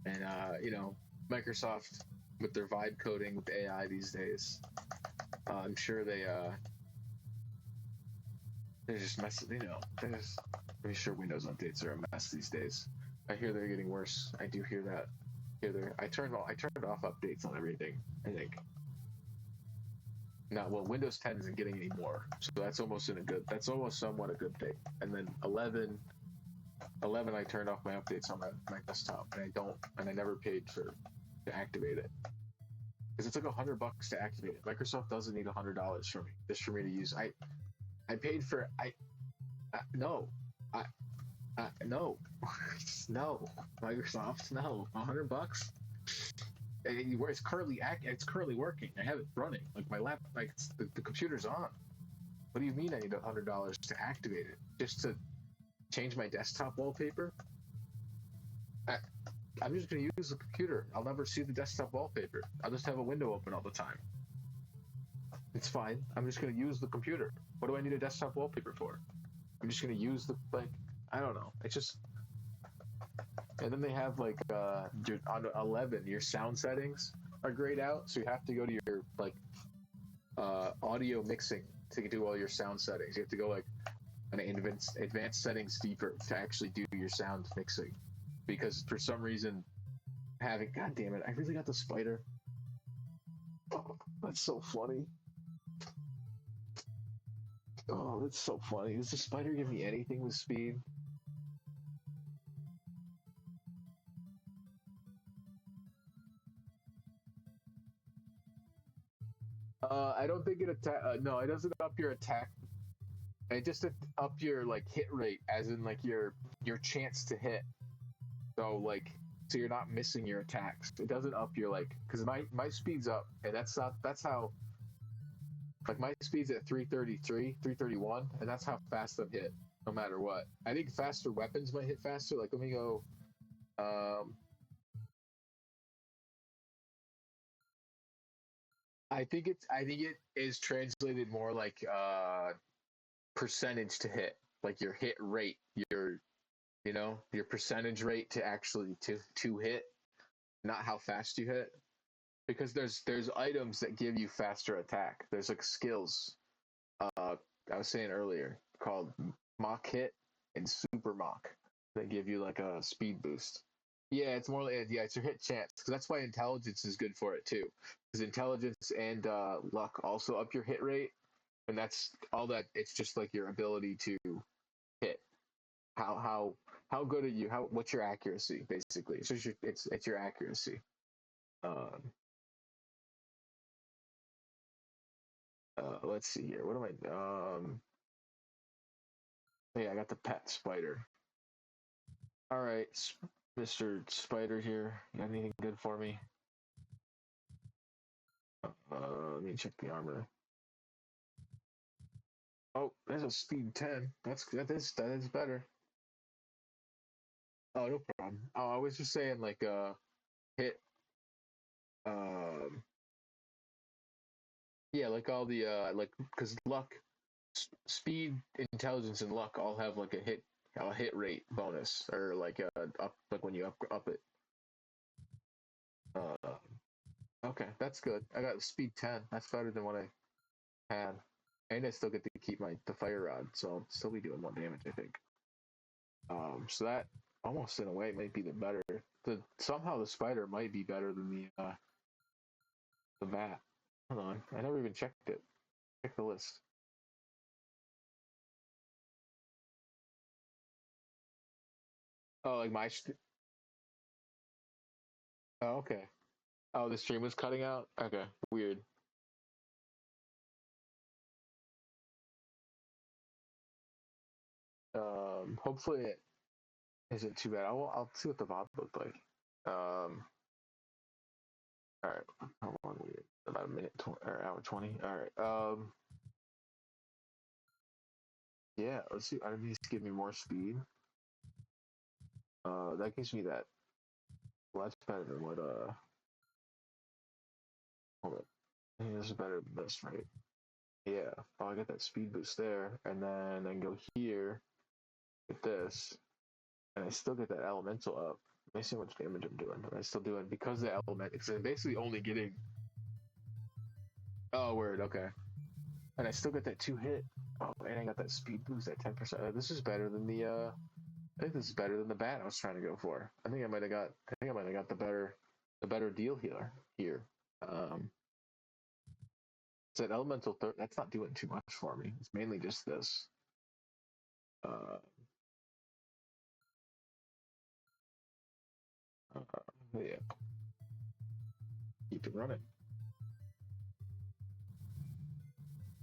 And, Microsoft with their vibe coding with AI these days, I'm sure they're just messing, they're just, I'm pretty sure Windows updates are a mess these days. I hear they're getting worse. I do hear that. I turned off updates on everything, I think. Now, well, Windows 10 isn't getting any more, so that's almost somewhat a good thing. And then 11, I turned off my updates on my desktop, and I never paid to activate it. Because it's like $100 to activate it. Microsoft doesn't need $100 from me, just for me to use. I paid for, no, no, no, Microsoft, no, $100. Where it's currently working. I have it running. Like my laptop, like the computer's on. What do you mean I need $100 to activate it? Just to change my desktop wallpaper? I'm just gonna use the computer. I'll never see the desktop wallpaper. I'll just have a window open all the time. It's fine. I'm just gonna use the computer. What do I need a desktop wallpaper for? I'm just gonna use I don't know. It's just. And then they have on 11, your sound settings are grayed out, so you have to go to your audio mixing to do all your sound settings. You have to go an advanced settings deeper to actually do your sound mixing, because for some reason God damn it, I really got the spider. Oh, that's so funny. Oh, that's so funny. Does the spider give me anything with speed? I don't think it attack. No, it doesn't up your attack. It just up your hit rate, as in your chance to hit. So you're not missing your attacks. It doesn't up your because my speed's up, and that's how. My speed's at 333, 331, and that's how fast I'm hit, no matter what. I think faster weapons might hit faster. Let me go. I think it is translated more percentage to hit, your hit rate, your percentage rate to actually to hit, not how fast you hit. Because there's items that give you faster attack. There's skills. I was saying earlier, called mock hit and super mock, that give you a speed boost. Yeah, it's more it's your hit chance, because that's why intelligence is good for it too. Because intelligence and luck also up your hit rate, and that's all that. It's just your ability to hit. How good are you? What's your accuracy basically? It's just it's your accuracy. Let's see here. What am I? Yeah, I got the pet spider. All right, Mr. Spider here. You got anything good for me? Let me check the armor. Oh, there's a speed 10. That is better. Oh, no problem. Oh, I was just saying hit. Yeah, all the because luck, speed, intelligence, and luck all have a hit rate bonus, or up when you up it. Okay, that's good. I got speed 10. That's better than what I had, and I still get to keep the fire rod, so I'll still be doing 1 damage, I think. So that almost in a way might be the better. Somehow the spider might be better than the bat. Hold on, I never even checked it. Check the list. Oh, oh, okay. Oh, the stream was cutting out? Okay, weird. Hopefully it isn't too bad. I'll see what the VOD looked like. All right. How long we? About a minute or hour 20. All right. Yeah, let's see. I need to give me more speed. That gives me that. Well, that's better than what. Hold on. I think this is better than this, right? Yeah. Oh, I got that speed boost there, and then I can go here with this, and I still get that elemental up. Let me see how much damage I'm doing. And I still doing because the element. It's basically only getting. Oh, word. Okay. And I still get that 2 hit. Oh, and I got that speed boost at 10%. This is better than the. I think this is better than the bat I was trying to go for. I think I might have got. I think I might have got the better deal here. Here. It's that elemental. That's not doing too much for me. It's mainly just this. Yeah. Keep it running.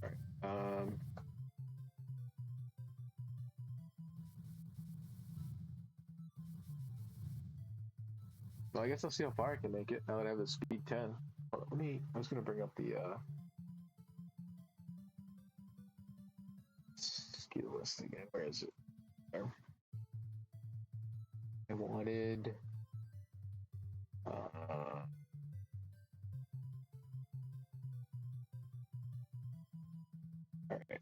All right. Well, I guess I'll see how far I can make it now that I have the speed 10. Let me. I was gonna bring up the skill list again. Where is it? There. I wanted. All right.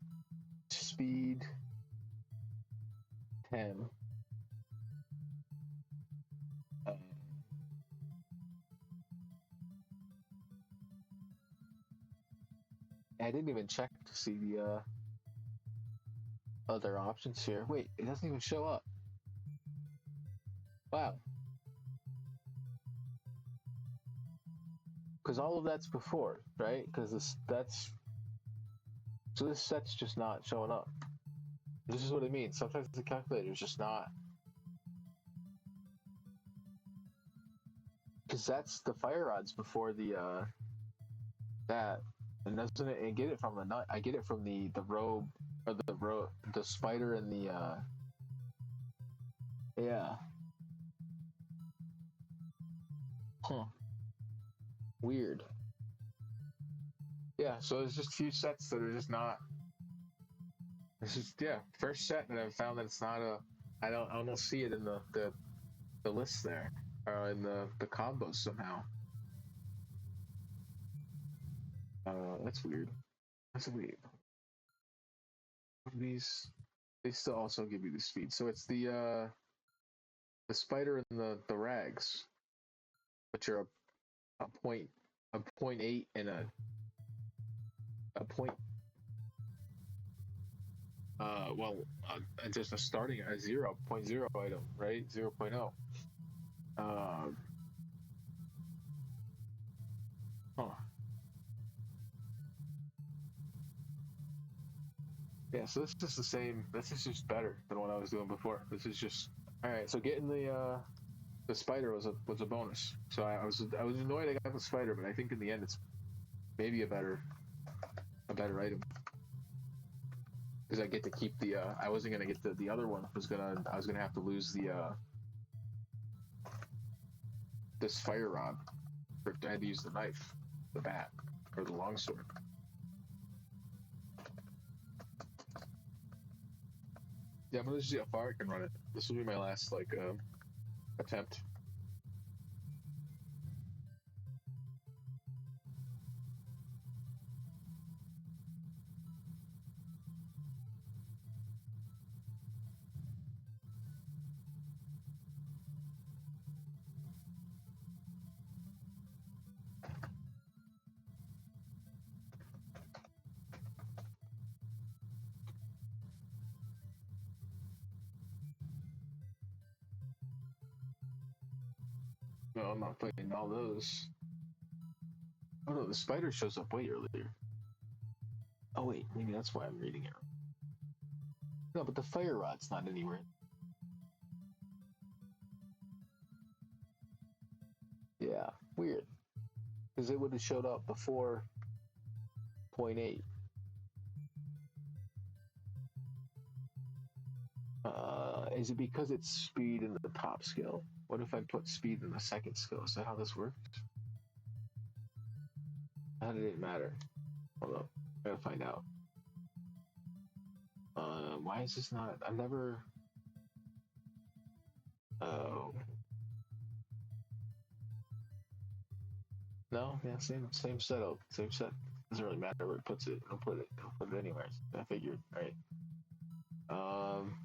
Speed 10. I didn't even check to see the other options here. Wait, it doesn't even show up. Wow. Because all of that's before, right? Because this set's just not showing up. This is what I mean. Sometimes the calculator is just not. Because that's the fire rods before the that, and doesn't it? And get it from the nut. I get it from the robe or the spider and the yeah. Huh. Weird. Yeah. So there's just a few sets that are just not. This is first set that I've found that it's not a. I don't see it in the list there, or in the combos somehow. That's weird. That's weird. These they still also give you the speed, so it's the spider and the rags, which are a point a 0.8 and a point just a starting a 0.0 item, right? 0.0. Huh. Yeah, so this is the same. This is just better than what I was doing before. This is just all right. So getting the spider was a bonus. So I was annoyed I got the spider, but I think in the end it's maybe a better item because I get to keep the. I wasn't gonna get the other one. I was gonna have to lose the this fire rod. I had to use the knife, the bat, or the longsword. Yeah, I'm gonna see how far I can run it. This will be my last attempt. No, I'm not playing all those. Oh no, the spider shows up way earlier. Oh wait, maybe that's why I'm reading it. No, but the fire rod's not anywhere. Yeah, weird. Because it would have showed up before 0.8. Is it because it's speed in the top skill? What if I put speed in the second skill? Is that how this works? How did it matter? Hold up, I gotta find out. Why is this not? I've never. Oh. No, yeah, same setup, same set. Doesn't really matter where it puts it. I'll put it anywhere. I figured. All right.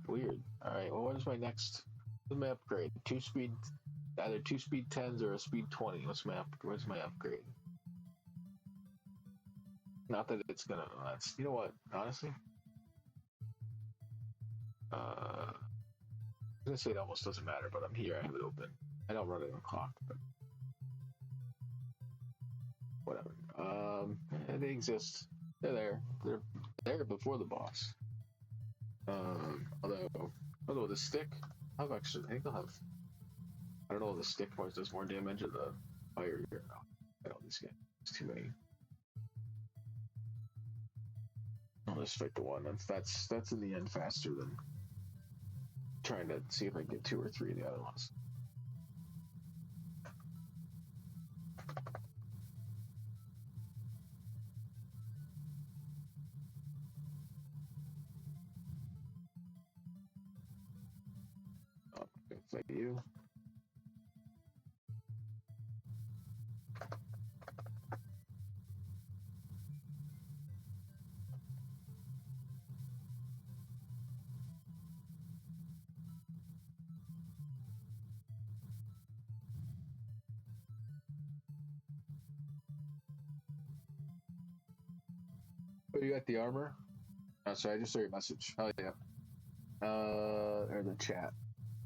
Weird. All right. Well, what is my next? What's my upgrade? Two speed, either two speed 10s or a speed 20. Where's my upgrade? Not that it's gonna. That's you know what? Honestly, I'm gonna say it almost doesn't matter, but I'm here. I have it open. I don't run it on clock, but whatever. They exist. They're there. They're there before the boss. Although the stick, I've actually, I think I'll have. I don't know if the stick points does more damage or the fire here. No, I don't. This game. It's too many. I'll just fight the one. That's in the end faster than trying to see if I can get two or three of the other ones. I'm gonna fight you. Oh, you got the armor? Oh, sorry, I just saw your message. Oh yeah. Or the chat.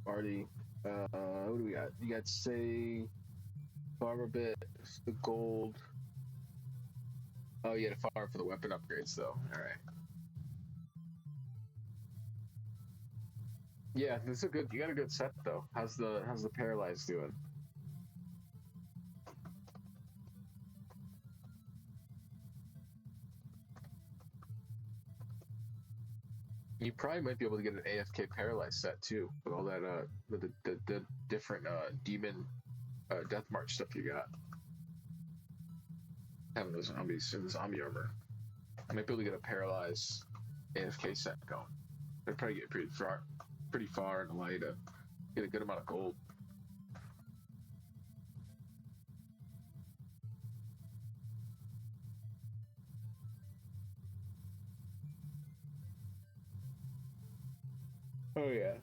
Already. What do we got? You got say farmer bit, the gold. Oh, you had to farm for the weapon upgrades though. All right. Yeah, this is a good. You got a good set though. How's the paralyzed doing? You probably might be able to get an AFK paralyzed set too, with all that the different demon death march stuff you got. Having those zombies in the zombie armor, I might be able to get a paralyzed AFK set going. I'd probably get pretty far and allow you to get a good amount of gold. Oh yeah.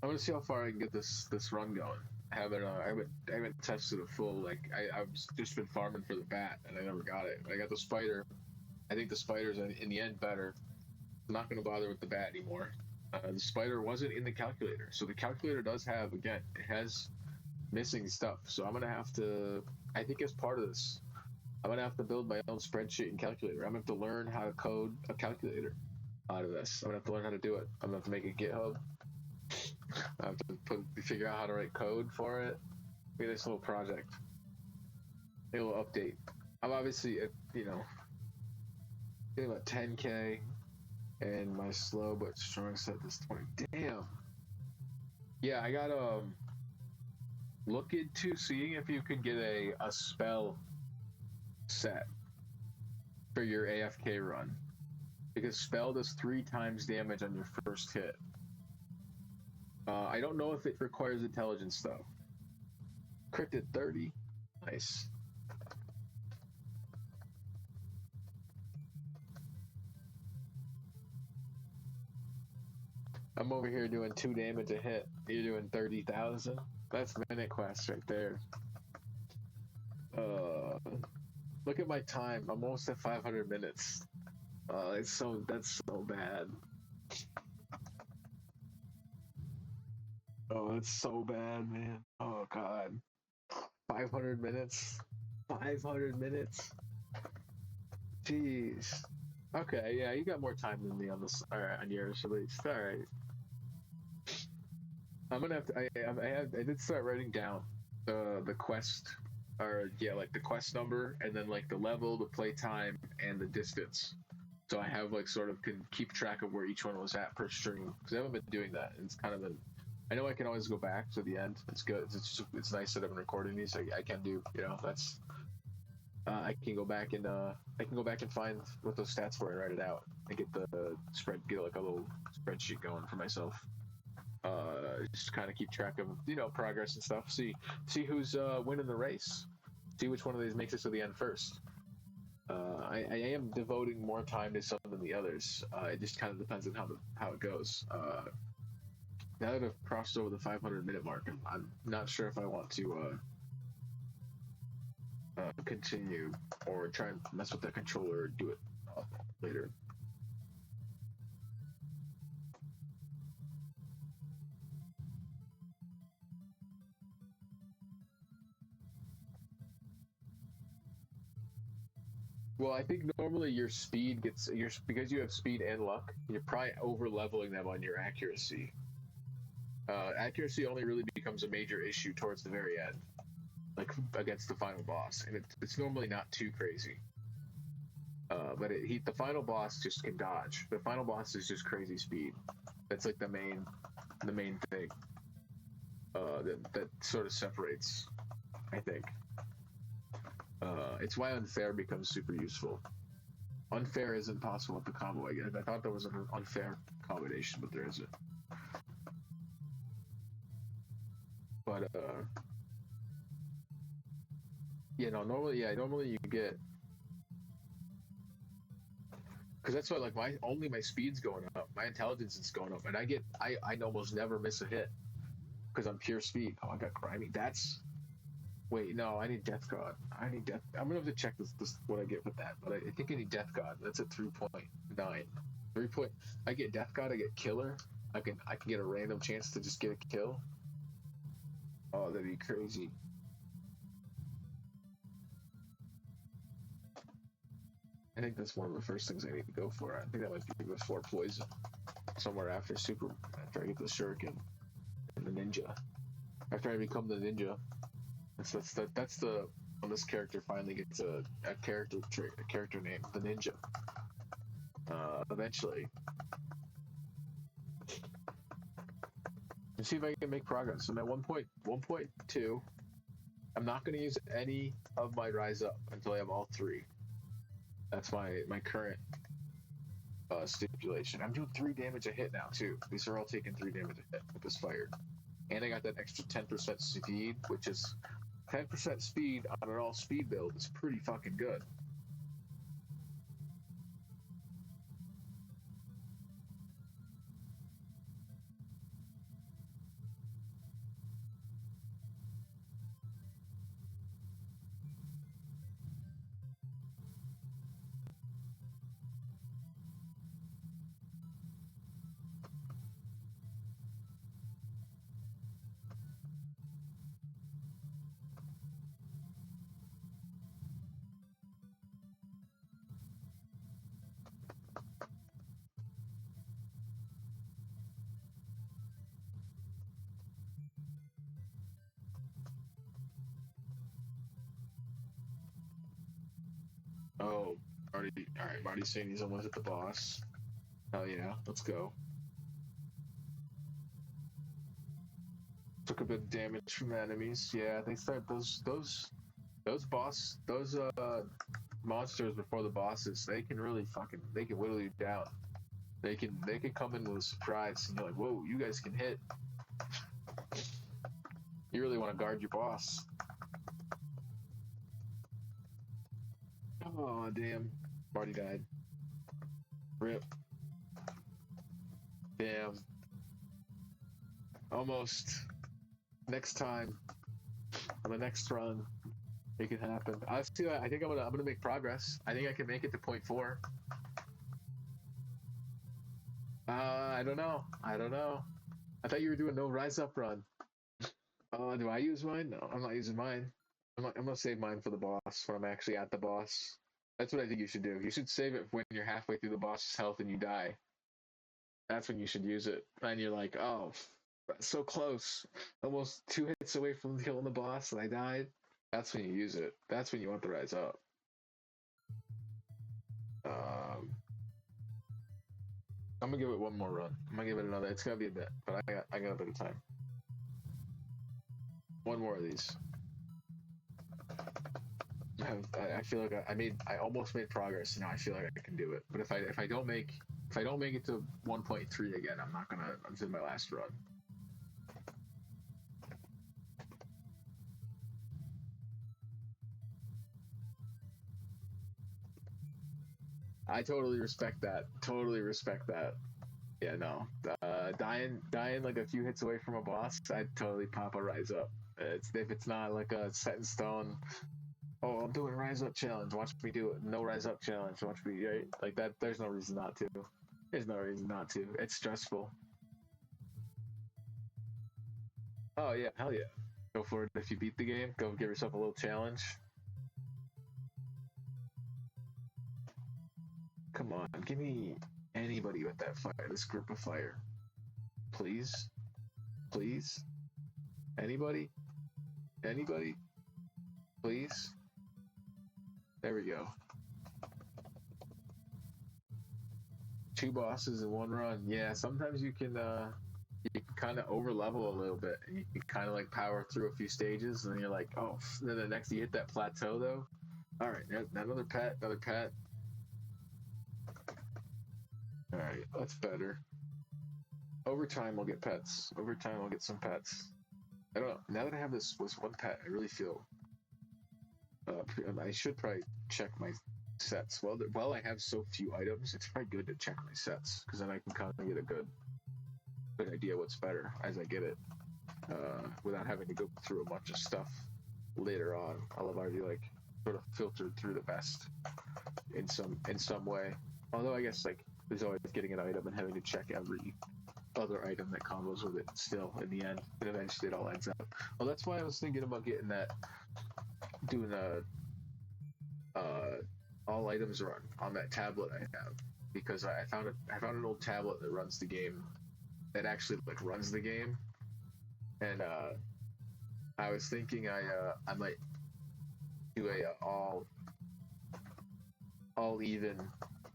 I'm gonna see how far I can get this run going. I haven't tested a full I've just been farming for the bat and I never got it. But I got the spider. I think the spider's in the end better. I'm not gonna bother with the bat anymore. The spider wasn't in the calculator, so the calculator does have again. It has missing stuff, so I'm gonna have to. I think as part of this, I'm gonna have to build my own spreadsheet and calculator. I'm gonna have to learn how to code a calculator out of this. I'm gonna have to learn how to do it. I'm gonna have to make a GitHub. I have to figure out how to write code for it. Maybe this little project, a little update. I'm obviously, getting about 10K, and my slow but strong set is 20. Damn. Yeah, I gotta look into seeing if you could get a spell set for your AFK run, because spell does 3 times damage on your first hit. I don't know if it requires intelligence though. Crit at 30. Nice. I'm over here doing 2 damage a hit. You're doing 30,000. That's MinuteQuest right there. Look at my time. I'm almost at 500 minutes. That's so bad. Oh, it's so bad, man. Oh god. 500 minutes. 500 minutes. Jeez. Okay, yeah, you got more time than me on this. All right, on yours at least. All right. I'm gonna have to. I did start writing down the quest, or yeah, like the quest number, and then like the level, the play time, and the distance. So I have like sort of can keep track of where each one was at per stream, because I haven't been doing that. And it's kind of been. I know I can always go back to the end. It's good. It's nice that I've been recording these. I can do. That's I can go back and find what those stats were and write it out and get get like a little spreadsheet going for myself. Just kind of keep track of progress and stuff. See who's winning the race. See which one of these makes it to the end first. I am devoting more time to some than the others. It just kind of depends on how it goes. Now that I've crossed over the 500-minute mark, I'm not sure if I want to continue or try and mess with that controller or do it later. Well, I think normally your speed because you have speed and luck, you're probably over leveling them on your accuracy. Accuracy only really becomes a major issue towards the very end, like against the final boss, and it's normally not too crazy. But the final boss just can dodge. The final boss is just crazy speed. That's like the main thing that sort of separates, I think. It's why unfair becomes super useful. Unfair isn't possible with the combo, I guess. I thought there was an unfair combination, but there isn't. But normally you get, because that's why like my speed's going up, my intelligence is going up, and I almost never miss a hit because I'm pure speed. Oh, I got grimy. Wait, no, I need Death God. I'm gonna have to check this what I get with that, but I think I need Death God. That's at 3.9. I get Death God, I get Killer. I can get a random chance to just get a kill. Oh, that'd be crazy. I think that's one of the first things I need to go for. I think that might be before Poison. Somewhere after I get the Shuriken and the Ninja. After I become the Ninja. That's when this character finally gets a character trait, a character name, the Ninja. Eventually. And see if I can make progress. I'm at 1.2. I'm not going to use any of my Rise Up until I have all 3. That's my current stipulation. I'm doing 3 damage a hit now too. These are all taking 3 damage a hit with this fire. And I got that extra 10% speed, which is 10% speed on an all speed build is pretty fucking good. Oh, alright, Marty's saying he's almost at the boss. Hell yeah, let's go. Took a bit of damage from the enemies. Yeah, they start those monsters before the bosses, they can whittle you down. They can come in with a surprise and you're like, whoa, you guys can hit. You really want to guard your boss. Oh damn. Marty died. Rip. Damn. Almost. Next time. On the next run. It can happen. I think I'm gonna make progress. I think I can make it to 0.4. I don't know. I thought you were doing no Rise Up run. Do I use mine? No, I'm not using mine. I'm gonna save mine for the boss when I'm actually at the boss. That's what I think you should do. You should save it when you're halfway through the boss's health and you die. That's when you should use it. And you're like, oh, so close. Almost 2 hits away from killing the boss and I died. That's when you use it. That's when you want the Rise Up. I'm gonna give it one more run. I'm gonna give it another. It's gonna be a bit, but I got a bit of time. One more of these. I feel like I almost made progress. Now I feel like I can do it. But if I don't make it to 1.3 again, I'm not gonna. I'm in my last run. I totally respect that. Totally respect that. Yeah, no. Dying like a few hits away from a boss, I'd totally pop a rise up. It's if it's not like a set in stone. Oh, I'm doing rise up challenge. Watch me do it. No rise up challenge. Watch me right like that. There's no reason not to. There's no reason not to. It's stressful. Oh yeah, hell yeah. Go for it. If you beat the game, go give yourself a little challenge. Come on, give me anybody with that fire. This group of fire, please, please. Anybody, anybody, please. There we go. Two bosses in one run. Yeah, sometimes you can kind of over level a little bit, and you can kind of like power through a few stages, and then you're like, oh, then the next you hit that plateau though. All right, another pet, another pet. All right, that's better. Over time, we'll get pets. Over time, we'll get some pets. I don't know. Now that I have this one pet, I really feel. I should probably check my sets. Well, I have so few items. It's probably good to check my sets because then I can kind of get a good idea what's better as I get it, without having to go through a bunch of stuff later on. I'll have already like sort of filtered through the best in some way. Although I guess like there's always getting an item and having to check every other item that combos with it still in the end, and eventually it all ends up. Well, that's why I was thinking about doing all items run on that tablet I have, because I found an old tablet that runs the game, that actually like runs the game, and I was thinking I might do a all even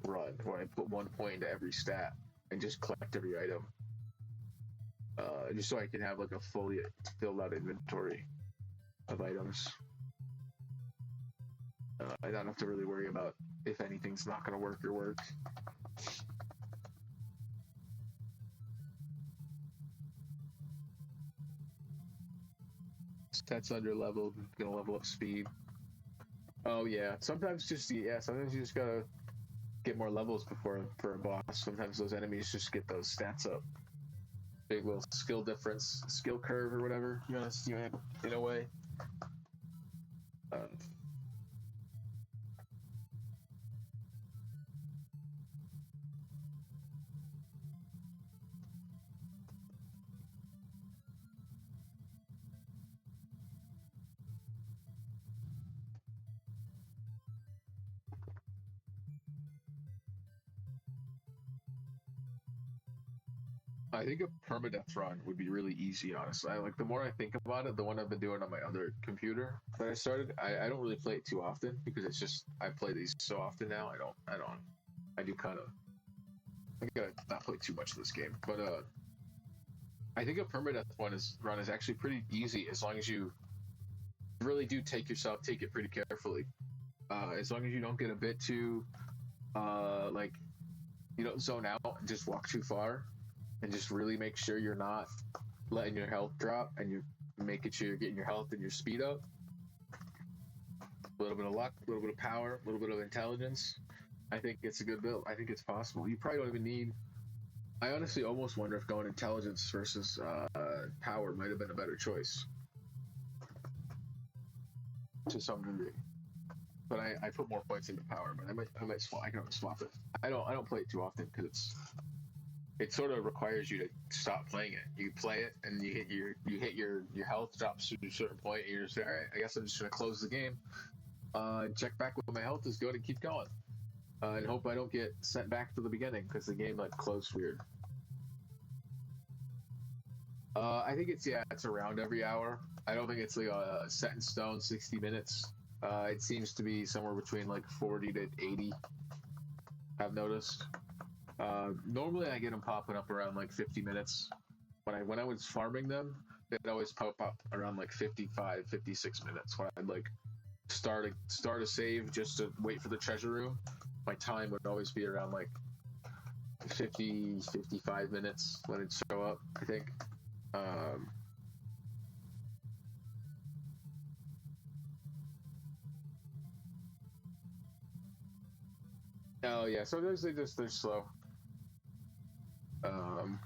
run where I put 1 point into every stat and just collect every item, just so I can have like a fully filled out inventory of items. I don't have to really worry about if anything's not going to work or work. Stats under leveled, gonna level up speed. Oh yeah, sometimes you just gotta get more levels before for a boss. Sometimes those enemies just get those stats up. Big little skill difference, skill curve or whatever you want to in a way. Uh, I think a permadeath run would be really easy, honestly. The more I think about it, the one I've been doing on my other computer that I started, I don't really play it too often because it's just I play these so often now. I do kind of I gotta not play too much of this game, but I think a permadeath run is actually pretty easy as long as you really do take it pretty carefully. As long as you don't get a bit too like you don't zone out and just walk too far, and just really make sure you're not letting your health drop, and you're making sure you're getting your health and your speed up. A little bit of luck, a little bit of power, a little bit of intelligence. I think it's a good build. I think it's possible. You probably don't even need. I honestly almost wonder if going intelligence versus power might have been a better choice to some degree. But I put more points into power. But I might swap. I can always swap it. I don't play it too often because it sort of requires you to stop playing it. You play it and you hit your health drops to a certain point, and you're just all right. I guess I'm just gonna close the game, check back when my health is good, and keep going, and hope I don't get sent back to the beginning because the game like closed weird. I think it's around every hour. I don't think it's like a set in stone 60 minutes. It seems to be somewhere between like 40 to 80. I've noticed. Normally I get them popping up around like 50 minutes. When I was farming them, they'd always pop up around like 55, 56 minutes when I'd like start a save just to wait for the treasure room, my time would always be around like 55 minutes when it show up, I think. Um, oh yeah, sometimes they're slow. Um,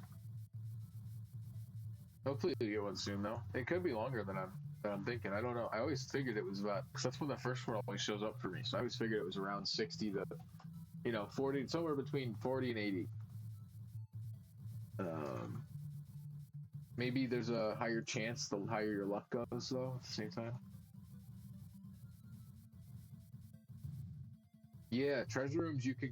Hopefully you get one soon though. It could be longer than I'm thinking. I don't know. I always figured it was about because that's when the first one always shows up for me. So I always figured it was around 60 to 40, somewhere between 40 and 80. Um, Maybe there's a higher chance the higher your luck goes though at the same time. Yeah, treasure rooms you can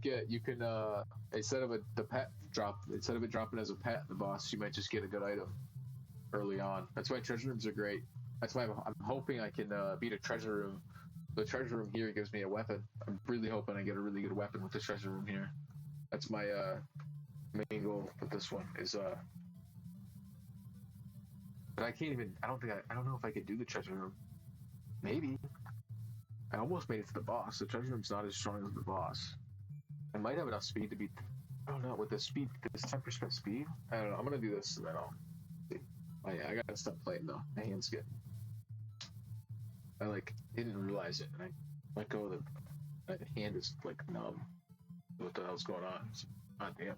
instead of instead of it dropping as a pet the boss, you might just get a good item early on. That's why treasure rooms are great. That's why I'm hoping I can beat a treasure room. The treasure room here gives me a weapon. I'm really hoping I get a really good weapon with the treasure room here. That's my main goal with this one is but I can't even I don't know if I could do the treasure room. Maybe. I almost made it to the boss. The treasure room's not as strong as the boss. I might have enough speed to beat I don't know, with the speed this 10% speed? I don't know. I'm gonna do this and then I'll see. Oh yeah, I gotta stop playing though. My hands get I like didn't realize it and I let go of my hand is like numb. What the hell's going on? God damn.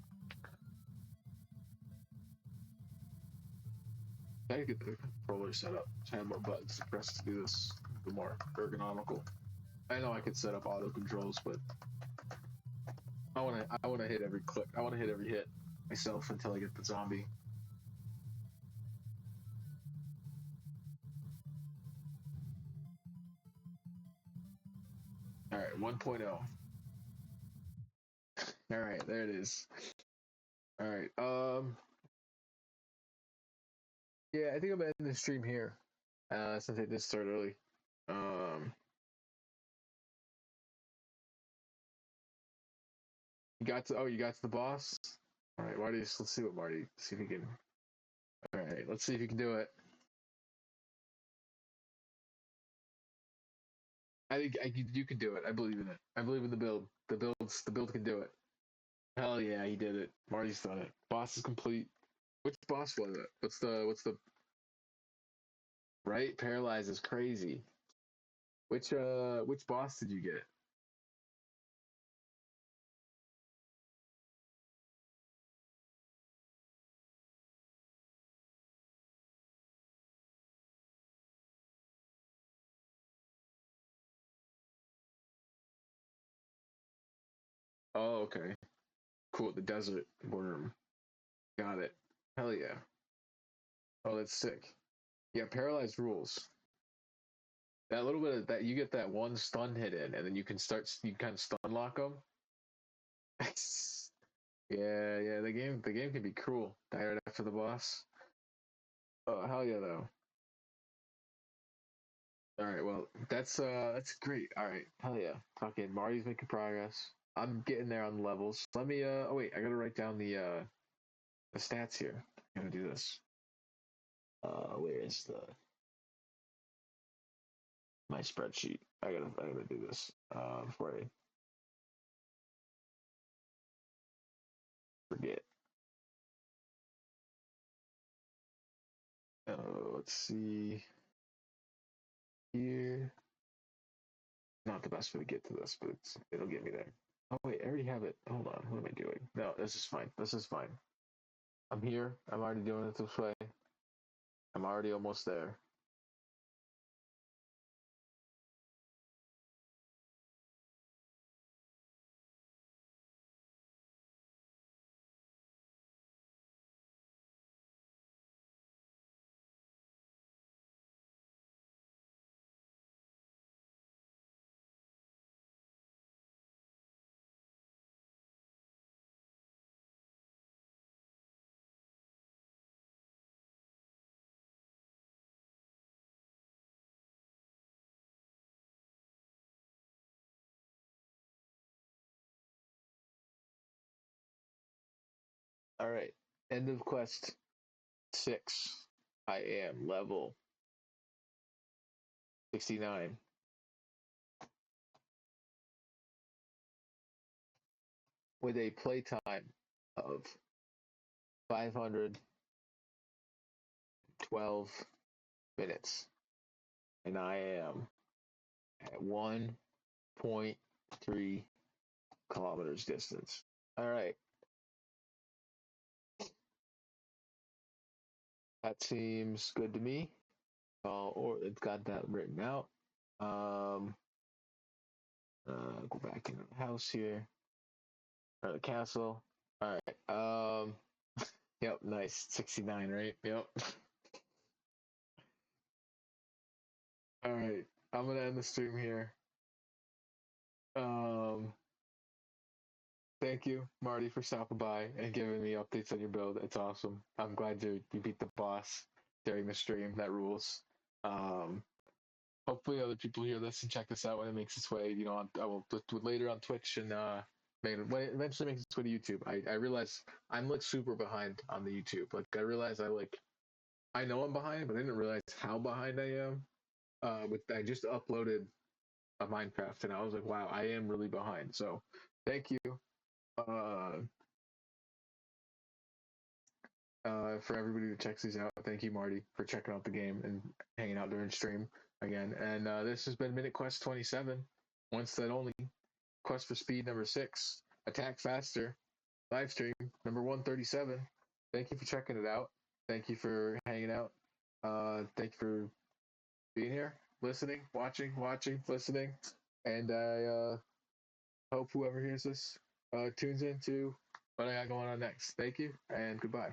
I gotta get the controller set up. I have more buttons to press to do this. The more ergonomical. I know I could set up auto controls, but I wanna hit every click. I wanna hit every hit myself until I get the zombie. Alright, 1.0. Alright, there it is. Alright, yeah, I think I'm ending the stream here. Since I did start early. Um you got to the boss? Alright, Marty, let's see what Marty see if he can Alright, let's see if you can do it. You can do it. I believe in it. I believe in the build. The build can do it. Hell yeah, he did it. Marty's done it. Boss is complete. Which boss was it? What's the right? Paralyze is crazy. Which boss did you get? Oh, okay. Cool. The desert worm. Got it. Hell yeah. Oh, that's sick. Yeah, paralyzed rules. That little bit of that you get that one stun hit in, and then you kind of stun lock them. Yeah. The game can be cruel. Die right after the boss. Oh hell yeah though. All right, well that's great. All right, hell yeah. Fucking Marty's making progress. I'm getting there on the levels. Let me oh wait, I gotta write down the stats here. I'm gonna do this. Where is the my spreadsheet? I gotta do this before I forget. Let's see here. Not the best way to get to this, but it'll get me there. Oh wait, I already have it. Hold on, what am I doing? No, this is fine. This is fine. I'm here. I'm already doing it this way. I'm already almost there. All right. End of quest 6. I am level 69. with a playtime of 512 minutes. And I am at 1.3 kilometers distance. All right. That seems good to me. Or it's got that written out. Go back into the house here. Or the castle. All right. Yep, nice. 69, right? Yep. All right. I'm gonna end the stream here. Um, Thank you, Marty, for stopping by and giving me updates on your build. It's awesome. I'm glad you beat the boss during the stream. That rules. Um, Hopefully, other people hear this and check this out when it makes its way. I will do it later on Twitch and when it eventually makes its way to YouTube. I realize I'm like super behind on the YouTube. Like I realize I know I'm behind, but I didn't realize how behind I am. I just uploaded a Minecraft and I was like, wow, I am really behind. So thank you. Uh, for everybody who checks these out. Thank you, Marty, for checking out the game and hanging out during stream again. And this has been MinuteQuest 27. Once that only. Quest for Speed number 6. Attack Faster. Live stream number 137. Thank you for checking it out. Thank you for hanging out. Thank you for being here, listening, watching, listening. And I hope whoever hears this tunes into what I got going on next. Thank you and goodbye.